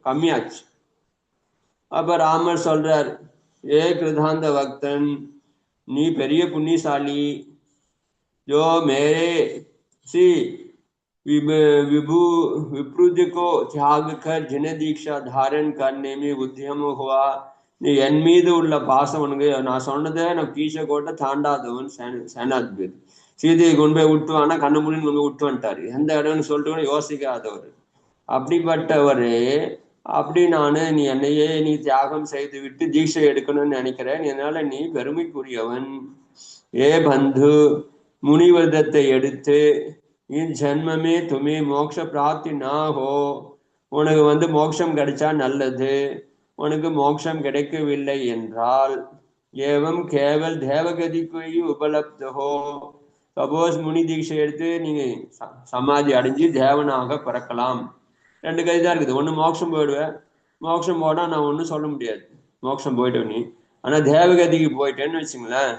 [SPEAKER 1] கம்மியாச்சு. அப்ப ராமர் சொல்றார், ஏ கிருதாந்த பக்தன், நீ பெரிய புண்ணியசாலி. जो मेरे सी विप्रुज को त्याग कर जिन दीक्षा धारण करने में उद्यम हुआ, நீ என் மீது உள்ள பாசம் உனக்கு நான் சொன்னதை நான் கீழே கோட்டை தாண்டாதவன் சேனாதிபதி. சீதையை கொண்டு போய் விட்டுவானா கண்ண முடின்னு கொண்டு போய் விட்டு வந்துட்டாரு. எந்த இடம்னு சொல்லிட்டு கூட யோசிக்காதவர். அப்படிப்பட்டவர் அப்படி நீ என்னையே நீ தியாகம் செய்து விட்டு தீட்சை எடுக்கணும்னு நினைக்கிறேன், அதனால நீ பெருமைக்குரியவன். ஏ பந்து, முனிவதத்தை எடுத்து இன் ஜென்மமே துமே மோட்ச பிராப்தி நா ஹோ, உனக்கு மோட்சம் கிடைச்சா நல்லது, உனக்கு மோட்சம் கிடைக்கவில்லை என்றால் ஏவம் கேவல் தேவகதிக்கு உபலப்த ஹோ, சப்போஸ் முனி தீட்சை எடுத்து நீங்க சமாதி அடைஞ்சு தேவனாக பிறக்கலாம். ரெண்டு கதி தான் இருக்குது. ஒண்ணு மோட்சம் போயிடுவேன், மோட்சம் போனா நான் ஒன்றும் சொல்ல முடியாது, மோட்சம் போயிட்டு நீ. ஆனா தேவகதிக்கு போயிட்டேன்னு வச்சுங்களேன்,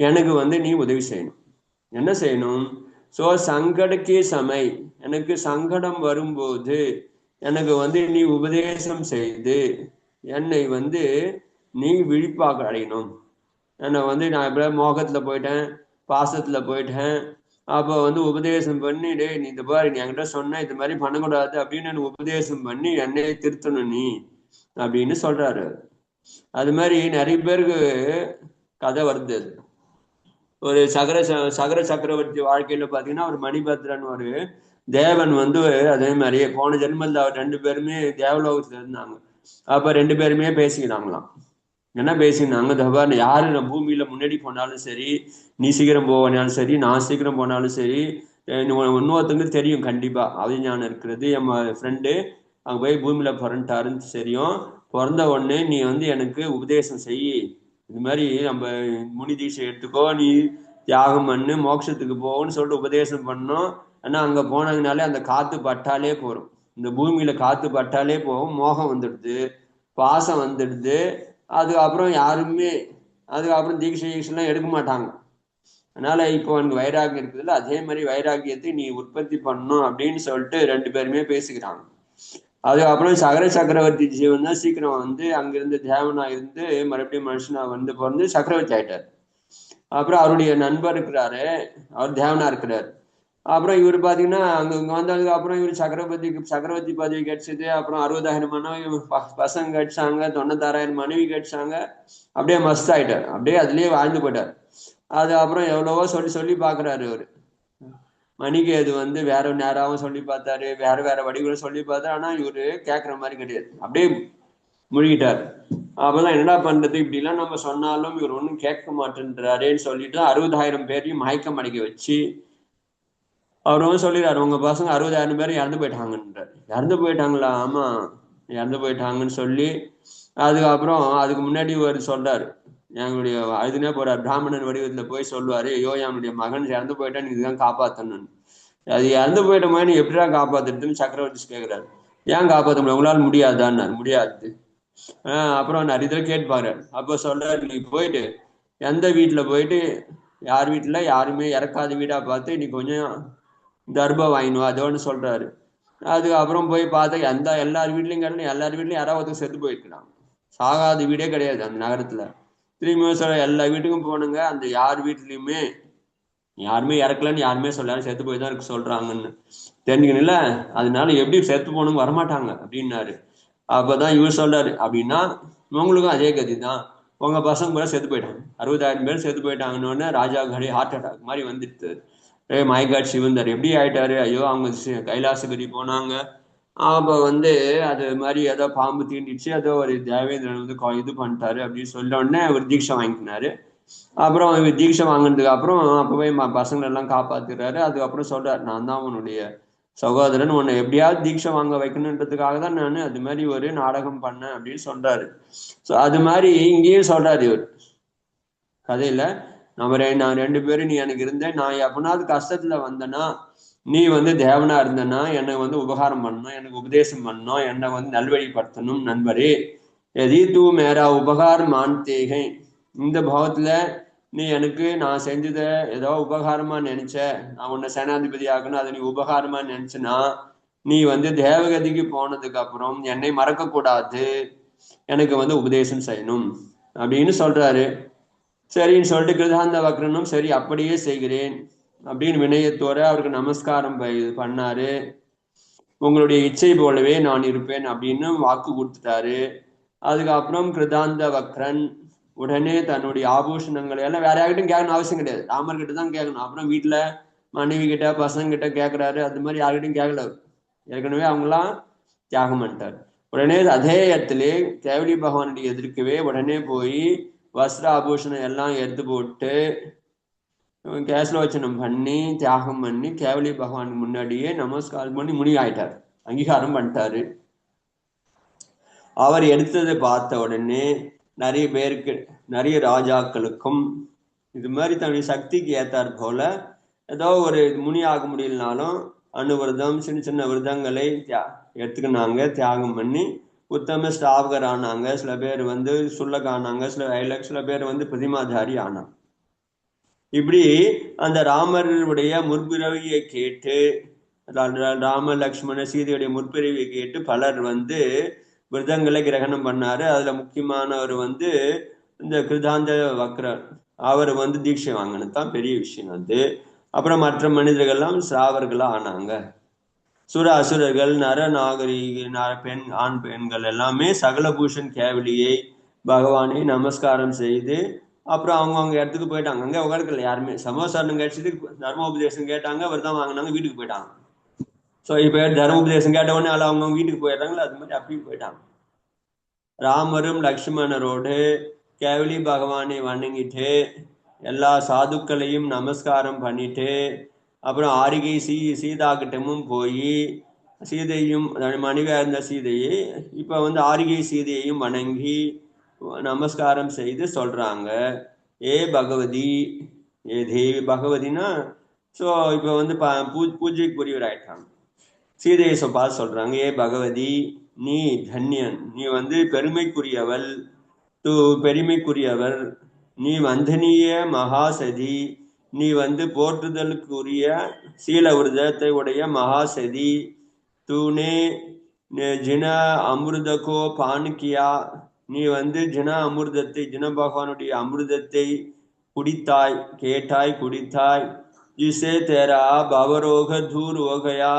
[SPEAKER 1] எனக்கு நீ உதவி செய்யணும். என்ன செய்யணும்? சோ சங்கடக்கே சமை, எனக்கு சங்கடம் வரும்போது எனக்கு நீ உபதேசம் செய்து என்னை நீ விழிப்பாக அடையணும். என்னை நான் எப்படியா மோகத்துல போயிட்டேன், பாசத்துல போயிட்டேன், அப்போ உபதேசம் பண்ணி, டே நீ இந்த பாரு, நீ என்கிட்ட சொன்ன இது மாதிரி பண்ணக்கூடாது அப்படின்னு உபதேசம் பண்ணி என்னை திருத்தணும் நீ அப்படின்னு சொல்றாரு. அது மாதிரி நிறைய பேருக்கு கதை வருது. ஒரு சகர சக்கரவர்த்தி வாழ்க்கையில பாத்தீங்கன்னா ஒரு மணிபத்ரன் ஒரு தேவன் அதே மாதிரியே போன ஜென்மத்தில் அவர் ரெண்டு பேருமே தேவலோகத்துல இருந்தாங்க. அப்ப ரெண்டு பேருமே பேசிக்கிறாங்களாம். என்ன பேசினாங்க, தபார் யாரு நான் பூமியில முன்னாடி போனாலும் சரி, நீ சீக்கிரம் போனாலும் சரி, நான் சீக்கிரம் போனாலும் சரி, இன்னொருத்தங்களுக்கு தெரியும் கண்டிப்பா அவிஞானம் இருக்கிறது. என் ஃப்ரெண்டு அங்க போய் பூமியில பிறந்துட்டாருன்னு தெரியும். பிறந்த உடனே நீ எனக்கு உபதேசம் செய், இது மாதிரி நம்ம முனி தீட்சை எடுத்துக்கோ, நீ தியாகம் பண்ணு, மோட்சத்துக்கு போகும்னு சொல்லிட்டு உபதேசம் பண்ணோம். ஆனா அங்க போனதுனாலே அந்த காத்து பட்டாலே போறோம், இந்த பூமியில காத்து பட்டாலே போகும், மோகம் வந்துடுது, பாசம் வந்துடுது. அதுக்கப்புறம் யாருமே அதுக்கப்புறம் தீட்சைலாம் எடுக்க மாட்டாங்க. அதனால இப்போ எனக்கு வைராகியம் இருக்குதுல்ல, அதே மாதிரி வைராகியத்தை நீ உற்பத்தி பண்ணும் அப்படின்னு சொல்லிட்டு 2 பேருமே பேசிக்கிறாங்க. அதுக்கப்புறம் சகர சக்கரவர்த்தி ஜீவன் தான் சீக்கிரம் வந்து அங்கிருந்து தேவனா இருந்து மறுபடியும் மனுஷனா வந்து பிறந்து சக்கரவர்த்தி ஆயிட்டார். அப்புறம் அவருடைய நண்பர் இருக்கிறாரு, அவர் தேவனா இருக்கிறார். அப்புறம் இவர் பாத்தீங்கன்னா அங்க இங்க வந்ததுக்கு அப்புறம் இவர் சக்கரவர்த்தி பதவி கிடைச்சது. அப்புறம் 60,000 மனைவி பசங்க கிடைச்சாங்க, 96,000 மனைவி கிடைச்சாங்க. அப்படியே மஸ்த் ஆயிட்டார், அப்படியே அதுலயே வாழ்ந்து போயிட்டார். அது அப்புறம் எவ்வளவோ சொல்லி சொல்லி பாக்குறாரு அவரு. மணிகேது வந்து வேற நேராவும் சொல்லி பார்த்தாரு, வேற வேற வடிவுகளும் சொல்லி பார்த்தாரு. ஆனா இவரு கேட்கற மாதிரி கிடையாது, அப்படியே முழுகிட்டார். அப்பதான் என்னடா பண்றது, இப்படி எல்லாம் நம்ம சொன்னாலும் இவர் ஒன்றும் கேட்க மாட்டேன்றாருன்னு சொல்லிட்டு 60,000 பேரையும் மயக்கம் அடிக்க வச்சு அவர் வந்து சொல்லிடுறாரு, உங்க பசங்க 60,000 பேரும் இறந்து போயிட்டாங்கன்றார். இறந்து போயிட்டாங்களா? ஆமா, இறந்து போயிட்டாங்கன்னு சொல்லி அதுக்கப்புறம் அதுக்கு முன்னாடி ஒரு சொல்றாரு, எங்களுடைய அதுனே போறார், பிராமணன் வடிவத்துல போய் சொல்லுவாரு, ஐயோ என்னுடைய மகன் இறந்து போயிட்டா நீ இதுதான் காப்பாத்தணும். அது இறந்து போயிட்ட மாதிரி நீ எப்படிதான் காப்பாத்துறதுன்னு சக்கரவர்த்தி கேட்கிறாரு. ஏன் காப்பாற்ற முடியும், உங்களால முடியாதான்னு. முடியாது. அப்புறம் நிறைய தடவை கேட்பாரு. அப்போ சொல்றாரு, நீ போயிட்டு எந்த வீட்டுல போயிட்டு யார் வீட்டுல யாருமே இறக்காத வீடா பார்த்து நீ கொஞ்சம் தர்பம் வாங்கினுவா, அதோன்னு சொல்றாரு. அதுக்கப்புறம் போய் பார்த்தா எல்லார் வீட்லயும் கேட்டா எல்லார் வீட்லயும் யாராவது ஒருத்தர் செத்து போயிருக்கிறாங்க. சாகாத வீடே கிடையாது அந்த நகரத்துல. திரும்பி சொல்ற எல்லா வீட்டுக்கும் போனுங்க, அந்த யார் வீட்லயுமே யாருமே இறக்கலன்னு யாருமே சொல்லாரு, செத்து போய் தான் இருக்கு சொல்றாங்கன்னு தெரிஞ்சுக்கணும்ல. அதனால எப்படி செத்து போகணும் வரமாட்டாங்க அப்படின்னாரு. அப்பதான் இவர் சொல்றாரு, அப்படின்னா உங்களுக்கும் அதே கதி தான், உங்க பசங்க கூட செத்து போயிட்டாங்க, 60,000 பேர் செத்து போயிட்டாங்கன்னு ராஜா கடை ஹார்ட் அட்டாக் மாதிரி வந்துடுது. மைகாட் சிவந்தர் எப்படி ஆயிட்டாரு, ஐயோ அவங்க கைலாசகிரி போனாங்க. அப்ப வந்து அது மாதிரி ஏதோ பாம்பு தீண்டிடுச்சு, ஏதோ ஒரு தேவேந்திரன் வந்து இது பண்ணிட்டாரு அப்படின்னு சொல்ல உடனே அவர் தீட்சை வாங்கிக்கினாரு. அப்புறம் இவர் தீட்சை வாங்கினதுக்கு அப்புறம் அப்பவே பசங்களை எல்லாம் காப்பாத்துறாரு. அதுக்கப்புறம் சொல்றாரு, நான் தான் உன்னுடைய சகோதரன், உன்னை எப்படியாவது தீட்சை வாங்க வைக்கணுன்றதுக்காக தான் நான் அது மாதிரி ஒரு நாடகம் பண்ணேன் அப்படின்னு சொல்றாரு. ஸோ அது மாதிரி இங்கேயும் சொல்றாரு இவர் கதையில, நான் 2 பேரும் நீ எனக்கு இருந்தேன், நான் எப்பனாவது கஷ்டத்துல வந்தேன்னா நீ வந்து தேவனா இருந்தனா என்னை வந்து உபகாரம் பண்ணணும், எனக்கு உபதேசம் பண்ணணும், என்னை வந்து நல்வழிப்படுத்தணும் நண்பரே. எதி தூ மேரா உபகார் மான்தேகை, இந்த பாவத்துல நீ எனக்கு நான் செஞ்சத ஏதோ உபகாரமா நினைச்ச, நான் உன்னை சேனாதிபதி ஆகணும் அதை நீ உபகாரமா நினைச்சனா நீ வந்து தேவகதிக்கு போனதுக்கு அப்புறம் என்னை மறக்க கூடாது, எனக்கு வந்து உபதேசம் செய்யணும் அப்படின்னு சொல்றாரு. சரின்னு சொல்லிட்டு கிருதாந்த வக்ரனும் சரி அப்படியே செய்கிறேன் அப்படின்னு வினயத்தோட அவருக்கு நமஸ்காரம் பண்ணாரு. உங்களுடைய இச்சை போலவே நான் இருப்பேன் அப்படின்னு வாக்கு கொடுத்துட்டாரு. அதுக்கப்புறம் கிருதாந்த வக்ரன் உடனே தன்னுடைய ஆபூஷணங்களை எல்லாம் வேற யார்கிட்டும் கேட்கணும் அவசியம் கிடையாது, ராமர்கிட்ட தான் கேட்கணும். அப்புறம் வீட்டுல மனைவி கிட்ட பசங்க கிட்ட கேட்கிறாரு, அது மாதிரி யார்கிட்டையும் கேட்கல, ஏற்கனவே அவங்களாம் தியாகம் பண்ணிட்டார். உடனே அதே இடத்துல கேவலி பகவானுடைய எதிர்க்கவே உடனே போய் வஸ்திர ஆபூஷணம் எல்லாம் எடுத்து போட்டு கேசலோச்சனம் பண்ணி தியாகம் பண்ணி கேவலி பகவானுக்கு முன்னாடியே நமஸ்காரம் பண்ணி முனி ஆயிட்டார், அங்கீகாரம் பண்ணிட்டாரு. அவர் எடுத்ததை பார்த்த உடனே நிறைய பேருக்கு, நிறைய ராஜாக்களுக்கும் இது மாதிரி தன்னுடைய சக்திக்கு ஏத்தார் போல ஏதோ ஒரு முனி ஆக முடியலனாலும் அணுவிரதம் சின்ன சின்ன விரதங்களை எடுத்துக்கினாங்க, தியாகம் பண்ணி உத்தம ஸ்டாபகர் ஆனாங்க. சில பேர் வந்து சுல்லக் ஆனாங்க, சில பேர் வந்து பிரதிமாதாரி ஆனாங்க. இப்படி அந்த ராமருடைய முற்பிறவியை கேட்டு, ராம லக்ஷ்மண சீதையுடைய முற்பிறவியை கேட்டு பலர் வந்து விரதங்களை கிரகணம் பண்ணாரு. அதுல முக்கியமானவர் வந்து இந்த கிருதாந்த வக்ரர், அவர் வந்து தீட்சை வாங்கினது தான் பெரிய விஷயம் அது. அப்புறம் மற்ற மனிதர்கள்லாம் சாவர்களா ஆனாங்க. சுர அசுரர்கள் நரநாகரிக பெண் ஆண் பெண்கள் எல்லாமே சகலபூஷன் கேவலியை பகவானை நமஸ்காரம் செய்து அப்புறம் அவங்கவுங்க இடத்துக்கு போயிட்டாங்க. அங்கே உட்காருக்கல யாருமே, சமோசாரணம் கிடைச்சது, தர்மோபதேசம் கேட்டாங்க, விரதம் வாங்கினாங்க, வீட்டுக்கு போயிட்டாங்க. ஸோ இப்போ தர்மோபதேசம் கேட்ட உடனே அவங்கவுங்க வீட்டுக்கு போயிடுறாங்களா, அது மாதிரி அப்பயும் போயிட்டாங்க. ராமரும் லக்ஷ்மணரோடு கேவலி பகவானை வணங்கிட்டு எல்லா சாதுக்களையும் நமஸ்காரம் பண்ணிட்டு அப்புறம் ஆரிகை சீதா கிட்டமும் போய் சீதையும் மனைவியா இருந்த சீதையை இப்ப வந்து ஆரிகை சீதையையும் வணங்கி நமஸ்காரம் செய்து சொல்றாங்க, ஏ பகவதி, ஏ தேவி பகவதினா ஸோ இப்போ வந்து பூஜைக்குரியவர் ஆயிட்டாங்க. சீதையை பார்த்து சொல்றாங்க, ஏ பகவதி நீ தன்யன், நீ வந்து பெருமைக்குரியவள், பெருமைக்குரியவர், நீ வந்தனீய மகாசதி, நீ வந்து போற்றுதலுக்குரிய சீல விரதத்தை உடைய மகாசதி, தூணே ஜின அமிர்தகோ பானுக்கியா, நீ வந்து ஜின அமிர்தத்தை, ஜின பகவானுடைய அமிர்தத்தை குடித்தாய், கேட்டாய், குடித்தாய். ஜிசே தேரா பவரோக தூர் ஓகையா,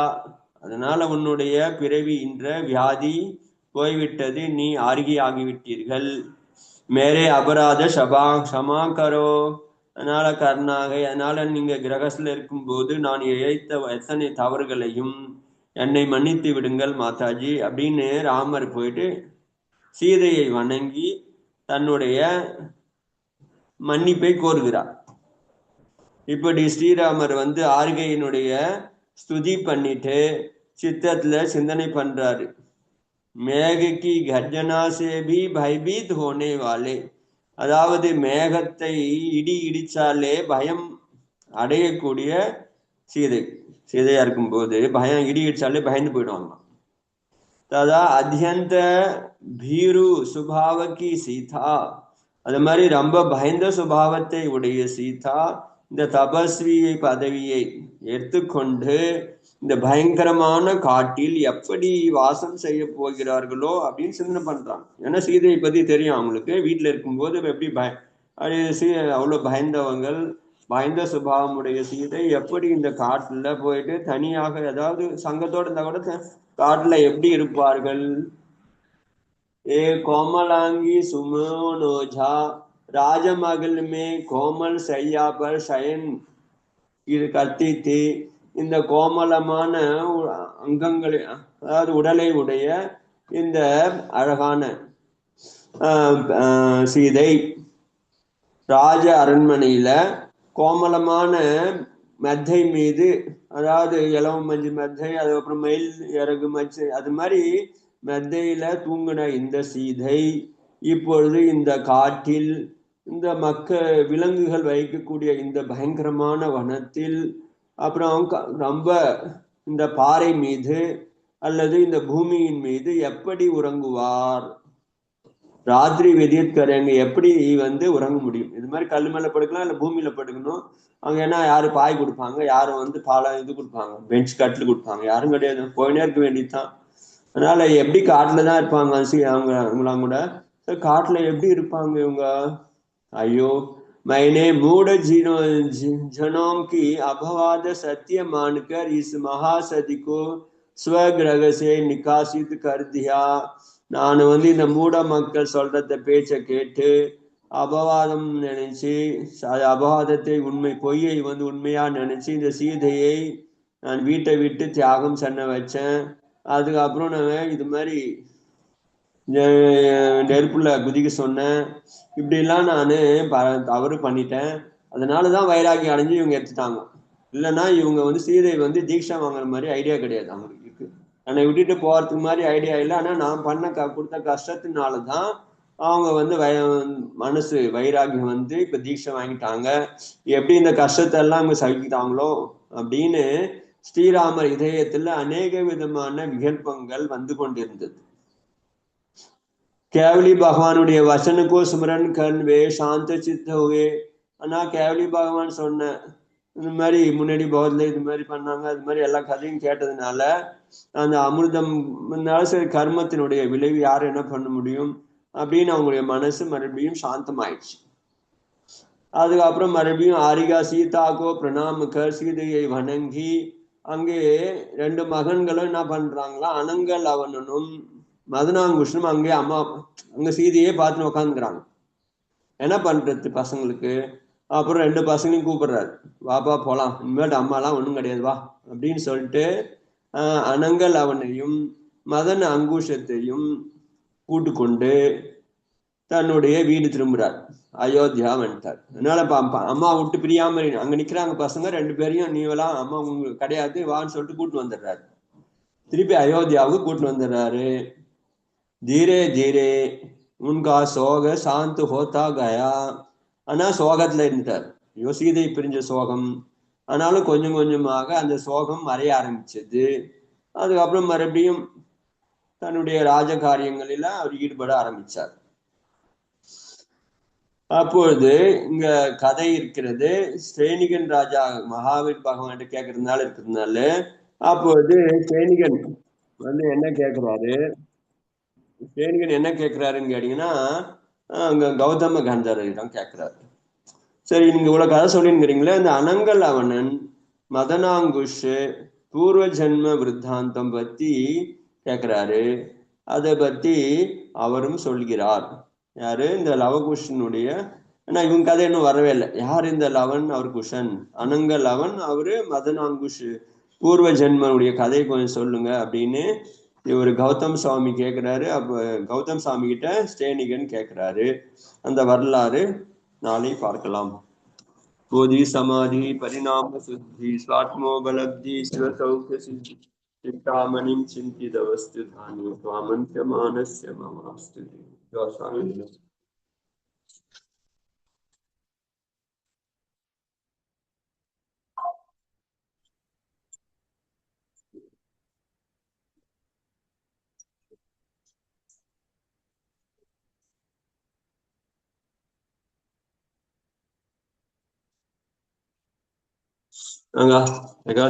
[SPEAKER 1] அதனால உன்னுடைய பிறவி என்ற வியாதி போய்விட்டது, நீ ஆர்கி ஆகிவிட்டீர்கள். மேரே அபராத க்ஷமா கரோ, அதனால கர்ணாக, அதனால நீங்க கிரகஸ்ல இருக்கும்போது நான் இழைத்த எத்தனை தவறுகளையும் என்னை மன்னித்து விடுங்கள் மாதாஜி அப்படின்னு ராமர் போயிட்டு சீதையை வணங்கி தன்னுடைய மன்னிப்பை கோருகிறார். இப்படி ஸ்ரீராமர் வந்து ஆர்கையினுடைய ஸ்துதி பண்ணிட்டு சித்தத்துல சிந்தனை பண்றாரு. மேகி கர்ஜனா சேபி பயபீத் ஹோனே வாலே, அதாவது மேகத்தை இடி இடிச்சாலே பயம் அடையக்கூடிய சீதையா இருக்கும்போது பயம் இடி இடிச்சாலே பயந்து போயிடுவாங்க. ததா அத்தியந்த பீரு சுபாவகி சீதா, அது மாதிரி ரொம்ப பயந்த சுபாவத்தை உடைய சீதா இந்த தபஸ்வி பதவியை எடுத்துக்கொண்டு இந்த பயங்கரமான காட்டில் எப்படி வாசம் செய்ய போகிறார்களோ அப்படின்னு சிந்தனை பண்றாங்க. ஏன்னா சீதையை பத்தி தெரியும் அவங்களுக்கு, வீட்டுல இருக்கும்போது எப்படி அவ்வளவு பயந்தவங்கள், பயந்த சுபாவம் உடைய சீதை எப்படி இந்த காட்டுல போயிட்டு தனியாக ஏதாவது சங்கத்தோட இருந்தா கூட காட்டுல எப்படி இருப்பார்கள். ஏ கோமலாங்கி சுமோனோஜா ராஜமகள் மே கோமல் சையா பர் சயன் இது கத்தித்து, இந்த கோமலமான அங்கங்களை அதாவது உடலை உடைய இந்த அழகான சீதை ராஜ அரண்மனையில கோமலமான மெத்தை மீது, அதாவது இளவு மஞ்சு மெத்தை, அதுக்கப்புறம் மயில் இறகு மச்சு, அது மாதிரி மெத்தையில தூங்கின இந்த சீதை இப்பொழுது இந்த காட்டில் இந்த விலங்குகள் வைக்கக்கூடிய இந்த பயங்கரமான வனத்தில், அப்புறம் ரொம்ப இந்த பாறை மீது அல்லது இந்த பூமியின் மீது எப்படி உறங்குவார். ராத்திரி வெதியற்கரைங்க எப்படி வந்து உறங்க முடியும்? இது மாதிரி கல் மேல படுக்கலாம், இல்ல பூமியில படுக்கணும். அங்க என்ன யாரு பாய் கொடுப்பாங்க, யாரும் வந்து இது கொடுப்பாங்க, பெஞ்ச் கட்டில் கொடுப்பாங்க, யாரும் கிடையாது, போயினே இருக்க வேண்டியதுதான். அதனால எப்படி காட்டுலதான் இருப்பாங்க அவங்களாம் கூட. காட்டுல எப்படி இருப்பாங்க இவங்க? ஐயோ, मैंने मूढ़ जनों की अभवाद सत्य मानकर इस महासति को स्वग्रह से निकासित कर दिया. நான் வந்து இந்த மூட மக்கள் சொல்றத பேச்ச கேட்டு அபவாதம் நினைச்சு, அபவாதத்தை பொய்யை வந்து உண்மையா நினைச்சு இந்த சீதையை நான் வீட்டை விட்டு தியாகம் பண்ண வச்சேன். அதுக்கப்புறம் நான் இது மாதிரி நெருப்புல குதிக்க சொன்னேன். இப்படி எல்லாம் நானு தவறு பண்ணிட்டேன். அதனாலதான் வைராகியம் அடைஞ்சு இவங்க எடுத்துட்டாங்க. இல்லைன்னா இவங்க வந்து சீதை வந்து தீட்சா வாங்குற மாதிரி ஐடியா கிடையாது அவங்களுக்கு. என்னை விட்டுட்டு போறதுக்கு மாதிரி ஐடியா இல்லை. ஆனா நான் கொடுத்த கஷ்டத்தினாலதான் அவங்க வந்து மனசு வைராகியம் வந்து இப்ப தீட்சை வாங்கிட்டாங்க. எப்படி இந்த கஷ்டத்தை எல்லாம் அவங்க சகித்தாங்களோ அப்படின்னு ஸ்ரீராமர் இதயத்துல அநேக விதமான விகல்பங்கள் வந்து கொண்டிருந்தது. கேவலி பகவானுடைய வசனுக்கோ சுமரன் கண்வே சாந்த சித்த ஹுவே. ஆனா கேவலி பகவான் சொன்ன இந்த மாதிரி முன்னாடி பகவத்ல இது மாதிரி பண்ணாங்க, அது மாதிரி எல்லா கதையும் கேட்டதுனால அந்த அமிர்தம் சரி கர்மத்தினுடைய விளைவு யாரும் என்ன பண்ண முடியும் அப்படின்னு அவங்களுடைய மனசு மறுபடியும் சாந்தமாயிடுச்சு. அதுக்கப்புறம் மறுபடியும் ஆரிகா சீதாக்கோ பிரணாமக்கர் சீதையை வணங்கி அங்கே 2 மகன்களும் என்ன பண்றாங்களா, அனங்கல் அவனும் மதனாங்குஷனும் அங்கே அங்க சீதையே பார்த்துன்னு உக்காந்துக்கிறாங்க. என்ன பண்றது பசங்களுக்கு? அப்புறம் 2 பசங்களையும் கூப்பிடுறாரு, வாப்பா போலாம், இனிமேட்டு அம்மாலாம் ஒண்ணும் கிடையாது வா அப்படின்னு சொல்லிட்டு அனங்கல் அவனையும் மதன அங்குஷத்தையும் கூட்டு கொண்டு தன்னுடைய வீடு திரும்புறார். அயோத்தியா வந்துட்டார். அதனால அம்மா விட்டு பிரியாம அங்க நிக்கிறாங்க பசங்க 2 பேரையும், நீவெல்லாம் அம்மா உங்களுக்கு கிடையாது வான்னு சொல்லிட்டு கூட்டு வந்துடுறாரு. திருப்பி அயோத்தியாவுக்கு கூட்டு வந்துடுறாரு. धीरे धीरे उनका சோக சாந்த் ஹோத்தா கயா. ஆனா சோகத்துல இருந்தார். சீதை பிரிஞ்ச சோகம். ஆனாலும் கொஞ்சம் கொஞ்சமாக அந்த சோகம் மறைய ஆரம்பிச்சது. அதுக்கப்புறம் மறுபடியும் தன்னுடைய ராஜ காரியங்களில அவர் ஈடுபட ஆரம்பிச்சார். அப்பொழுது இங்க கதை இருக்கிறது, ஸ்ரேனிகன் ராஜா மகாவீர் பகவான் இருக்கிறதுனால அப்பொழுது ஸ்ரேனிகன் என்ன கேட்கிறாரு, கேட்கிறாருன்னு கேட்டீங்கன்னா அங்க கௌதம கந்தரிடம் கேட்கிறாரு. சரி, நீங்க இவ்வளவு கதை சொல்லிங்கிறீங்களே, இந்த அனங்கல் அவனன் மதனாங்குஷ் பூர்வ ஜென்ம விருத்தாந்தம் பத்தி கேட்கிறாரு. அதை பத்தி அவரும் சொல்கிறார். யாரு? இந்த லவகுஷனுடைய, ஆனா இவங்க கதை இன்னும் வரவே இல்லை. யார் இந்த லவன்? அவர் குஷன். அனங்க லவன், அவரு மதனாங்குஷ் பூர்வ ஜென்மனுடைய கதையை கொஞ்சம் சொல்லுங்க அப்படின்னு இவர் கௌதம் சுவாமி கேட்கிறாரு. அப்ப கௌதம் சுவாமி கிட்ட ஸ்ரேனிகன் கேட்கிறாரு. அந்த வரலாறு நாளை பார்க்கலாம். போதி சமாதி பரிணாம சுத்தி ஸ்வாத்மோபலப்தி சிவசௌக்கிய சித்தி चिंतामणिं चिंतितवस्तु धानि त्वामन्त्यमानस्य ममास्तु.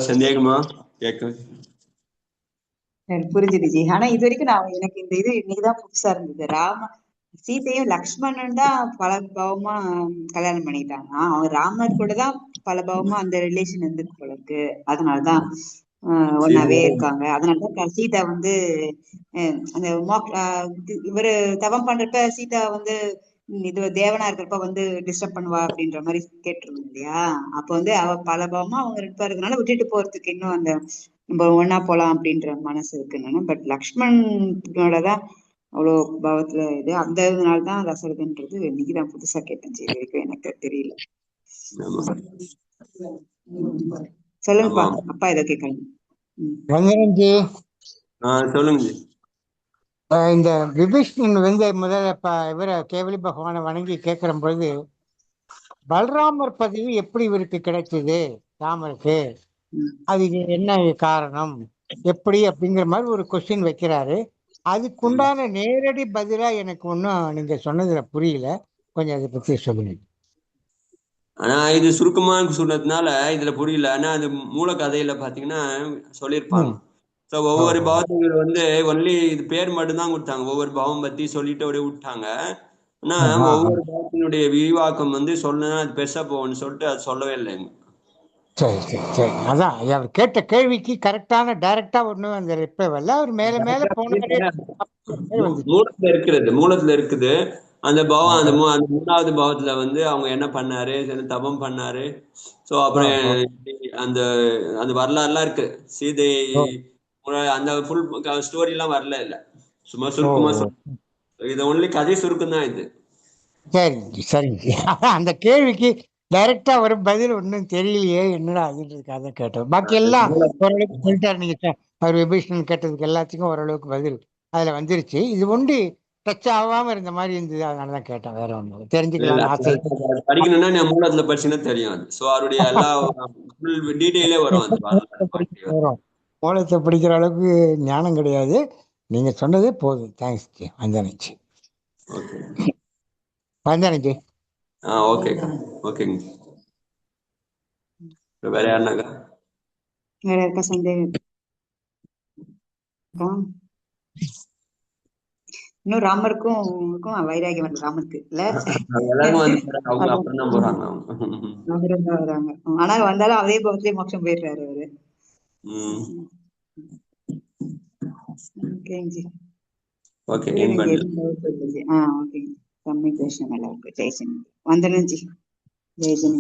[SPEAKER 1] சந்தேகமா கேட்க
[SPEAKER 2] புரிஞ்சுதுஜி. ஆனா இது வரைக்கும் நான் எனக்கு இந்த இது இன்னைக்குதான் புதுசா இருந்தது. சீதையும் லக்ஷ்மணன் தான் பல பாவமா கல்யாணம் பண்ணிட்டாங்க. அவன் ராமர் கூட தான் பல பாவமா அந்த ரிலேஷன் இருந்துருக்கு போல இருக்கு. அதனாலதான் ஒன்னாவே இருக்காங்க. அதனாலதான் சீதா வந்து அந்த இவரு தவம் பண்றப்ப சீதா வந்து இது தேவனா இருக்கிறப்ப வந்து டிஸ்டர்ப் பண்ணுவா அப்படின்ற மாதிரி கேட்டுருவோம் இல்லையா? அப்ப வந்து அவ பல பாவமா அவங்க ரெண்டு இருக்கனால விட்டுட்டு போறதுக்கு இன்னும் அந்த நம்ம ஒன்னா போலாம் அப்படின்ற மனசு இருக்குன்னு. பட் லக்ஷ்மணோடதான் அவ்வளவு பாவத்துல இது. அந்த இதனாலதான் தசரதன்றது இன்னைக்குதான் புதுசா கேட்டேன். இது வரைக்கும் எனக்கு தெரியல. சொல்லுங்கப்பா, அப்பா ஏதோ கேட்கலாம்.
[SPEAKER 1] சொல்லுங்க.
[SPEAKER 3] இந்த விபீஷ்ணன் வந்து முதல்ல இவர கேவலி பகவானை வணங்கி கேட்கிற பொழுது பல்ராமர் பதவி எப்படி இவருக்கு கிடைச்சது ராமருக்கு, அது என்ன காரணம், எப்படி அப்படிங்கிற மாதிரி ஒரு கொஸ்டின் வைக்கிறாரு. அதுக்குண்டான நேரடி பதிலா எனக்கு ஒன்றும் நீங்க சொன்னதுல புரியல. கொஞ்சம் அதை பத்தி சொல்லுங்க.
[SPEAKER 1] ஆனா இது சுருக்கமா சொன்னதுனால இதுல புரியல. ஆனா அது மூல கதையில பாத்தீங்கன்னா சொல்லியிருப்பாங்க. ஒவ்வொரு பாவத்துக்கு வந்து ஒன்லி இது பேர் மட்டும்தான் கொடுத்தாங்க. ஒவ்வொரு பாவம் பத்தி சொல்லிட்டு அப்படியே விட்டாங்க. ஆனா ஒவ்வொரு பாவத்தினுடைய விரிவாக்கம் வந்து சொல்லணும்னா அது பெருசா போகும்னு சொல்லிட்டு அது சொல்லவே இல்லைங்க.
[SPEAKER 3] சரி சரி சரி. அதான் அவர் கேட்ட கேள்விக்கு கரெக்டான டைரக்டா ஒண்ணும் அந்த ரிப்ளை வரல. அவர் மேல மேல
[SPEAKER 1] மூலத்துல இருக்குது அந்த பாவம். அந்த மூணாவது பாவத்துல வந்து அவங்க என்ன பண்ணாரு, தபம் பண்ணாரு. சோ அப்புறம் அந்த அந்த வரலாறு எல்லாம் இருக்கு. சீதை அந்த ஃபுல் ஸ்டோரி எல்லாம் வரல இல்ல, சும்மா சுருக்கமா இது ஒன்லி கதை சுருக்கம் தான் இது.
[SPEAKER 3] சரிங்க சரிங்க. அந்த கேள்விக்கு டைரக்டா ஒரு பதில் ஒன்றும் தெரியலையே என்னடா அதுன்றதுக்காக கேட்டோம். பாக்கி எல்லாம் ஓரளவுக்கு சொல்லிட்டாரு. நீங்க அவர் விபீஷணன் கேட்டதுக்கு எல்லாத்துக்கும் ஓரளவுக்கு பதில் அதுல வந்துருச்சு. இது ஒண்டி டச் ஆகாம இருந்த மாதிரி இருந்தது, அதனாலதான் கேட்டேன். வேற ஒண்ணு தெரிஞ்சுக்கலாம் ஆசை.
[SPEAKER 1] படிக்கணும்னா நான் மூலத்துல படிச்சுன்னா தெரியும். சோ அவருடைய எல்லா டீடைலே வரும்.
[SPEAKER 3] மூலத்தை படிக்கிற அளவுக்கு ஞானம் கிடையாது. நீங்க சொன்னதே போதும். தேங்க்ஸ் ஜி. வந்தனைச்சு வந்தனைச்சு.
[SPEAKER 1] ஓகேக்கா. ஓகேங்க. வேற யாருனாக்கா?
[SPEAKER 2] வேற யாருக்கா சந்தேகம்? இன்னும் ராமருக்கும் வைராகியம் வந்து ராமருக்கு இல்ல, வராங்க. ஆனா வந்தாலும் அதே பக்கத்துலயே மோட்சம் போயிடுறாரு அவரு. கம்யூனிகேஷன் நல்லா இருக்கு. ஜெய்சன் வந்தனஞ்சி. ஜெய்சன்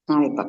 [SPEAKER 2] நாளைப்பா.